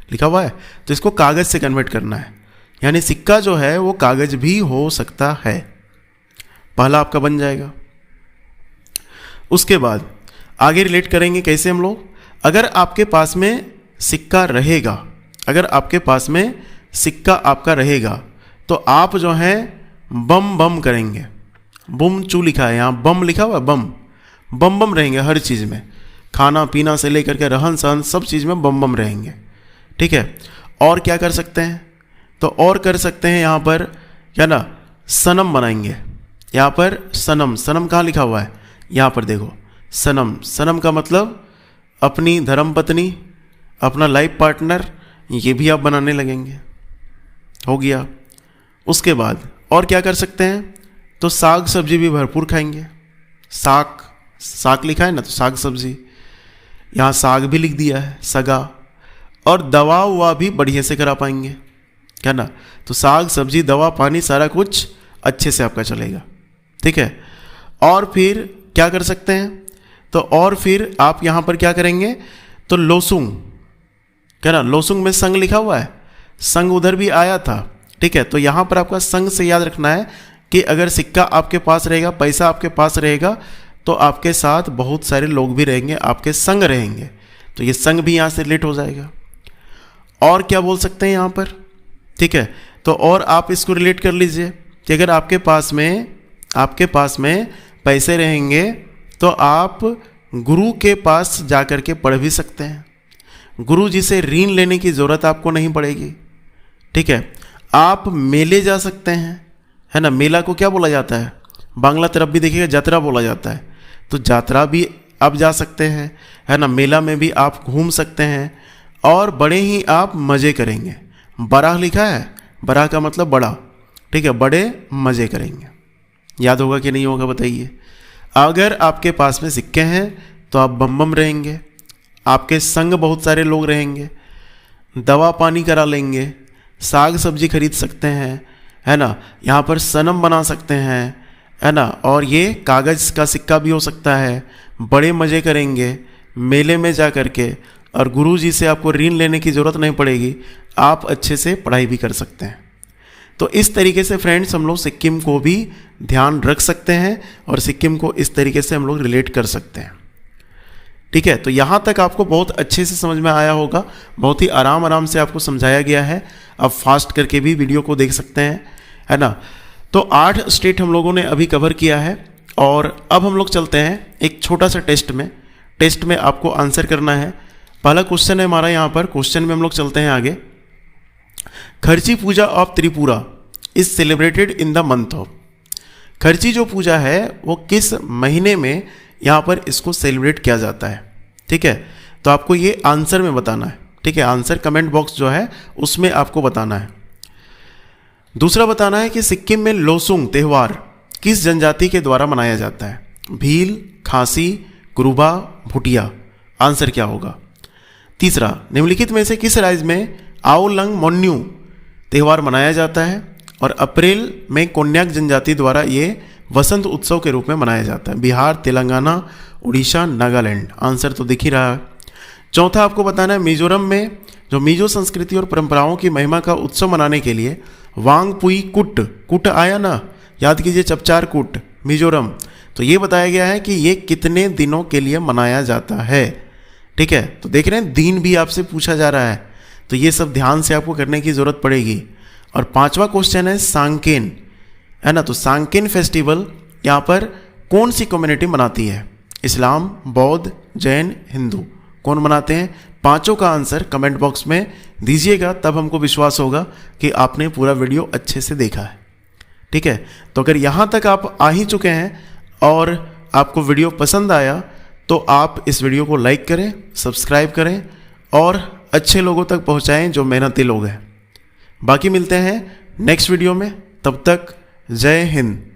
लिखा हुआ है तो इसको कागज़ से कन्वर्ट करना है, यानी सिक्का जो है वो कागज़ भी हो सकता है। पहला आपका बन जाएगा। उसके बाद आगे रिलेट करेंगे कैसे हम लोग, अगर आपके पास में सिक्का रहेगा, अगर आपके पास में सिक्का आपका रहेगा तो आप जो है बम बम करेंगे। बुम चू लिखा है यहाँ, बम लिखा हुआ है, बम बम बम रहेंगे हर चीज़ में, खाना पीना से लेकर के रहन सहन सब चीज़ में बम बम रहेंगे। ठीक है, और क्या कर सकते हैं, तो और कर सकते हैं यहाँ पर क्या ना, सनम बनाएंगे। यहाँ पर सनम, सनम कहाँ लिखा हुआ है, यहाँ पर देखो सनम, सनम का मतलब अपनी धर्मपत्नी, अपना लाइफ पार्टनर, ये भी आप बनाने लगेंगे। हो गया। उसके बाद और क्या कर सकते हैं, तो साग सब्जी भी भरपूर खाएंगे। साग, साग लिखा है ना, तो साग सब्जी, यहाँ साग भी लिख दिया है, सगा। और दवा हुआ भी बढ़िया से करा पाएंगे, क्या ना, तो साग सब्जी दवा पानी सारा कुछ अच्छे से आपका चलेगा। ठीक है, और फिर क्या कर सकते हैं, तो और फिर आप यहाँ पर क्या करेंगे, तो लोसुंग, क्या ना, लोसुंग में संग लिखा हुआ है, संग उधर भी आया था। ठीक है, तो यहाँ पर आपका संग से याद रखना है कि अगर सिक्का आपके पास रहेगा, पैसा आपके पास रहेगा, तो आपके साथ बहुत सारे लोग भी रहेंगे, आपके संग रहेंगे, तो ये संग भी यहाँ से रिलेट हो जाएगा। और क्या बोल सकते हैं यहाँ पर, ठीक है, तो और आप इसको रिलेट कर लीजिए कि अगर आपके पास में पैसे रहेंगे तो आप गुरु के पास जा कर के पढ़ भी सकते हैं, गुरु जी से ऋण लेने की ज़रूरत आपको नहीं पड़ेगी। ठीक है, आप मेले जा सकते हैं, है ना, मेला को क्या बोला जाता है, बांग्ला तरफ भी देखिएगा जात्रा बोला जाता है, तो जात्रा भी आप जा सकते हैं, है ना, मेला में भी आप घूम सकते हैं और बड़े ही आप मज़े करेंगे। बराह लिखा है, बराह का मतलब बड़ा। ठीक है, बड़े मज़े करेंगे। याद होगा कि नहीं होगा बताइए। अगर आपके पास में सिक्के हैं तो आप बम बम रहेंगे, आपके संग बहुत सारे लोग रहेंगे, दवा पानी करा लेंगे, साग सब्जी खरीद सकते हैं, है ना, यहाँ पर सनम बना सकते हैं, है ना, और ये कागज़ का सिक्का भी हो सकता है, बड़े मज़े करेंगे मेले में जा कर के, और गुरु जी से आपको ऋण लेने की ज़रूरत नहीं पड़ेगी, आप अच्छे से पढ़ाई भी कर सकते हैं। तो इस तरीके से फ्रेंड्स हम लोग सिक्किम को भी ध्यान रख सकते हैं और सिक्किम को इस तरीके से हम लोग रिलेट कर सकते हैं। ठीक है, तो यहाँ तक आपको बहुत अच्छे से समझ में आया होगा, बहुत ही आराम से आपको समझाया गया है। आप फास्ट करके भी वीडियो को देख सकते हैं, है ना। तो 8 स्टेट हम लोगों ने अभी कवर किया है और अब हम लोग चलते हैं एक छोटा सा टेस्ट में आपको आंसर करना है। पहला क्वेश्चन है हमारा यहाँ पर, क्वेश्चन में हम लोग चलते हैं आगे। Kharchi Puja of Tripura is celebrated in the month of, Kharchi जो पूजा है वो किस महीने में यहाँ पर इसको सेलिब्रेट किया जाता है। ठीक है, तो आपको ये आंसर में बताना है। ठीक है, आंसर कमेंट बॉक्स जो है उसमें आपको बताना है। दूसरा बताना है कि सिक्किम में लोसुंग त्यौहार किस जनजाति के द्वारा मनाया जाता है, भील, खासी, कुरुबा, भूटिया। आंसर क्या होगा। तीसरा, निम्नलिखित में से किस राज्य में आओलंग मोन्यू त्यौहार मनाया जाता है और अप्रैल में कोन्याक जनजाति द्वारा ये वसंत उत्सव के रूप में मनाया जाता है, बिहार, तेलंगाना, उड़ीसा, नागालैंड। आंसर तो दिख ही रहा है। चौथा आपको बताना है मिजोरम में जो मिजो संस्कृति और परंपराओं की महिमा का उत्सव मनाने के लिए वांगपुई कुट आया ना, याद कीजिए, चपचार कुट, मिजोरम। तो ये बताया गया है कि ये कितने दिनों के लिए मनाया जाता है। ठीक है, तो देख रहे हैं दिन भी आपसे पूछा जा रहा है, तो ये सब ध्यान से आपको करने की ज़रूरत पड़ेगी। और पांचवा क्वेश्चन है सांकेन, है ना, तो सांकेन फेस्टिवल यहाँ पर कौन सी कम्युनिटी मनाती है, इस्लाम, बौद्ध, जैन, हिंदू, कौन मनाते हैं। पांचों का आंसर कमेंट बॉक्स में दीजिएगा, तब हमको विश्वास होगा कि आपने पूरा वीडियो अच्छे से देखा है। ठीक है, तो अगर यहाँ तक आप आ ही चुके हैं और आपको वीडियो पसंद आया तो आप इस वीडियो को लाइक करें, सब्सक्राइब करें और अच्छे लोगों तक पहुँचाएं जो मेहनती लोग हैं। बाकी मिलते हैं नेक्स्ट वीडियो में, तब तक जय हिंद।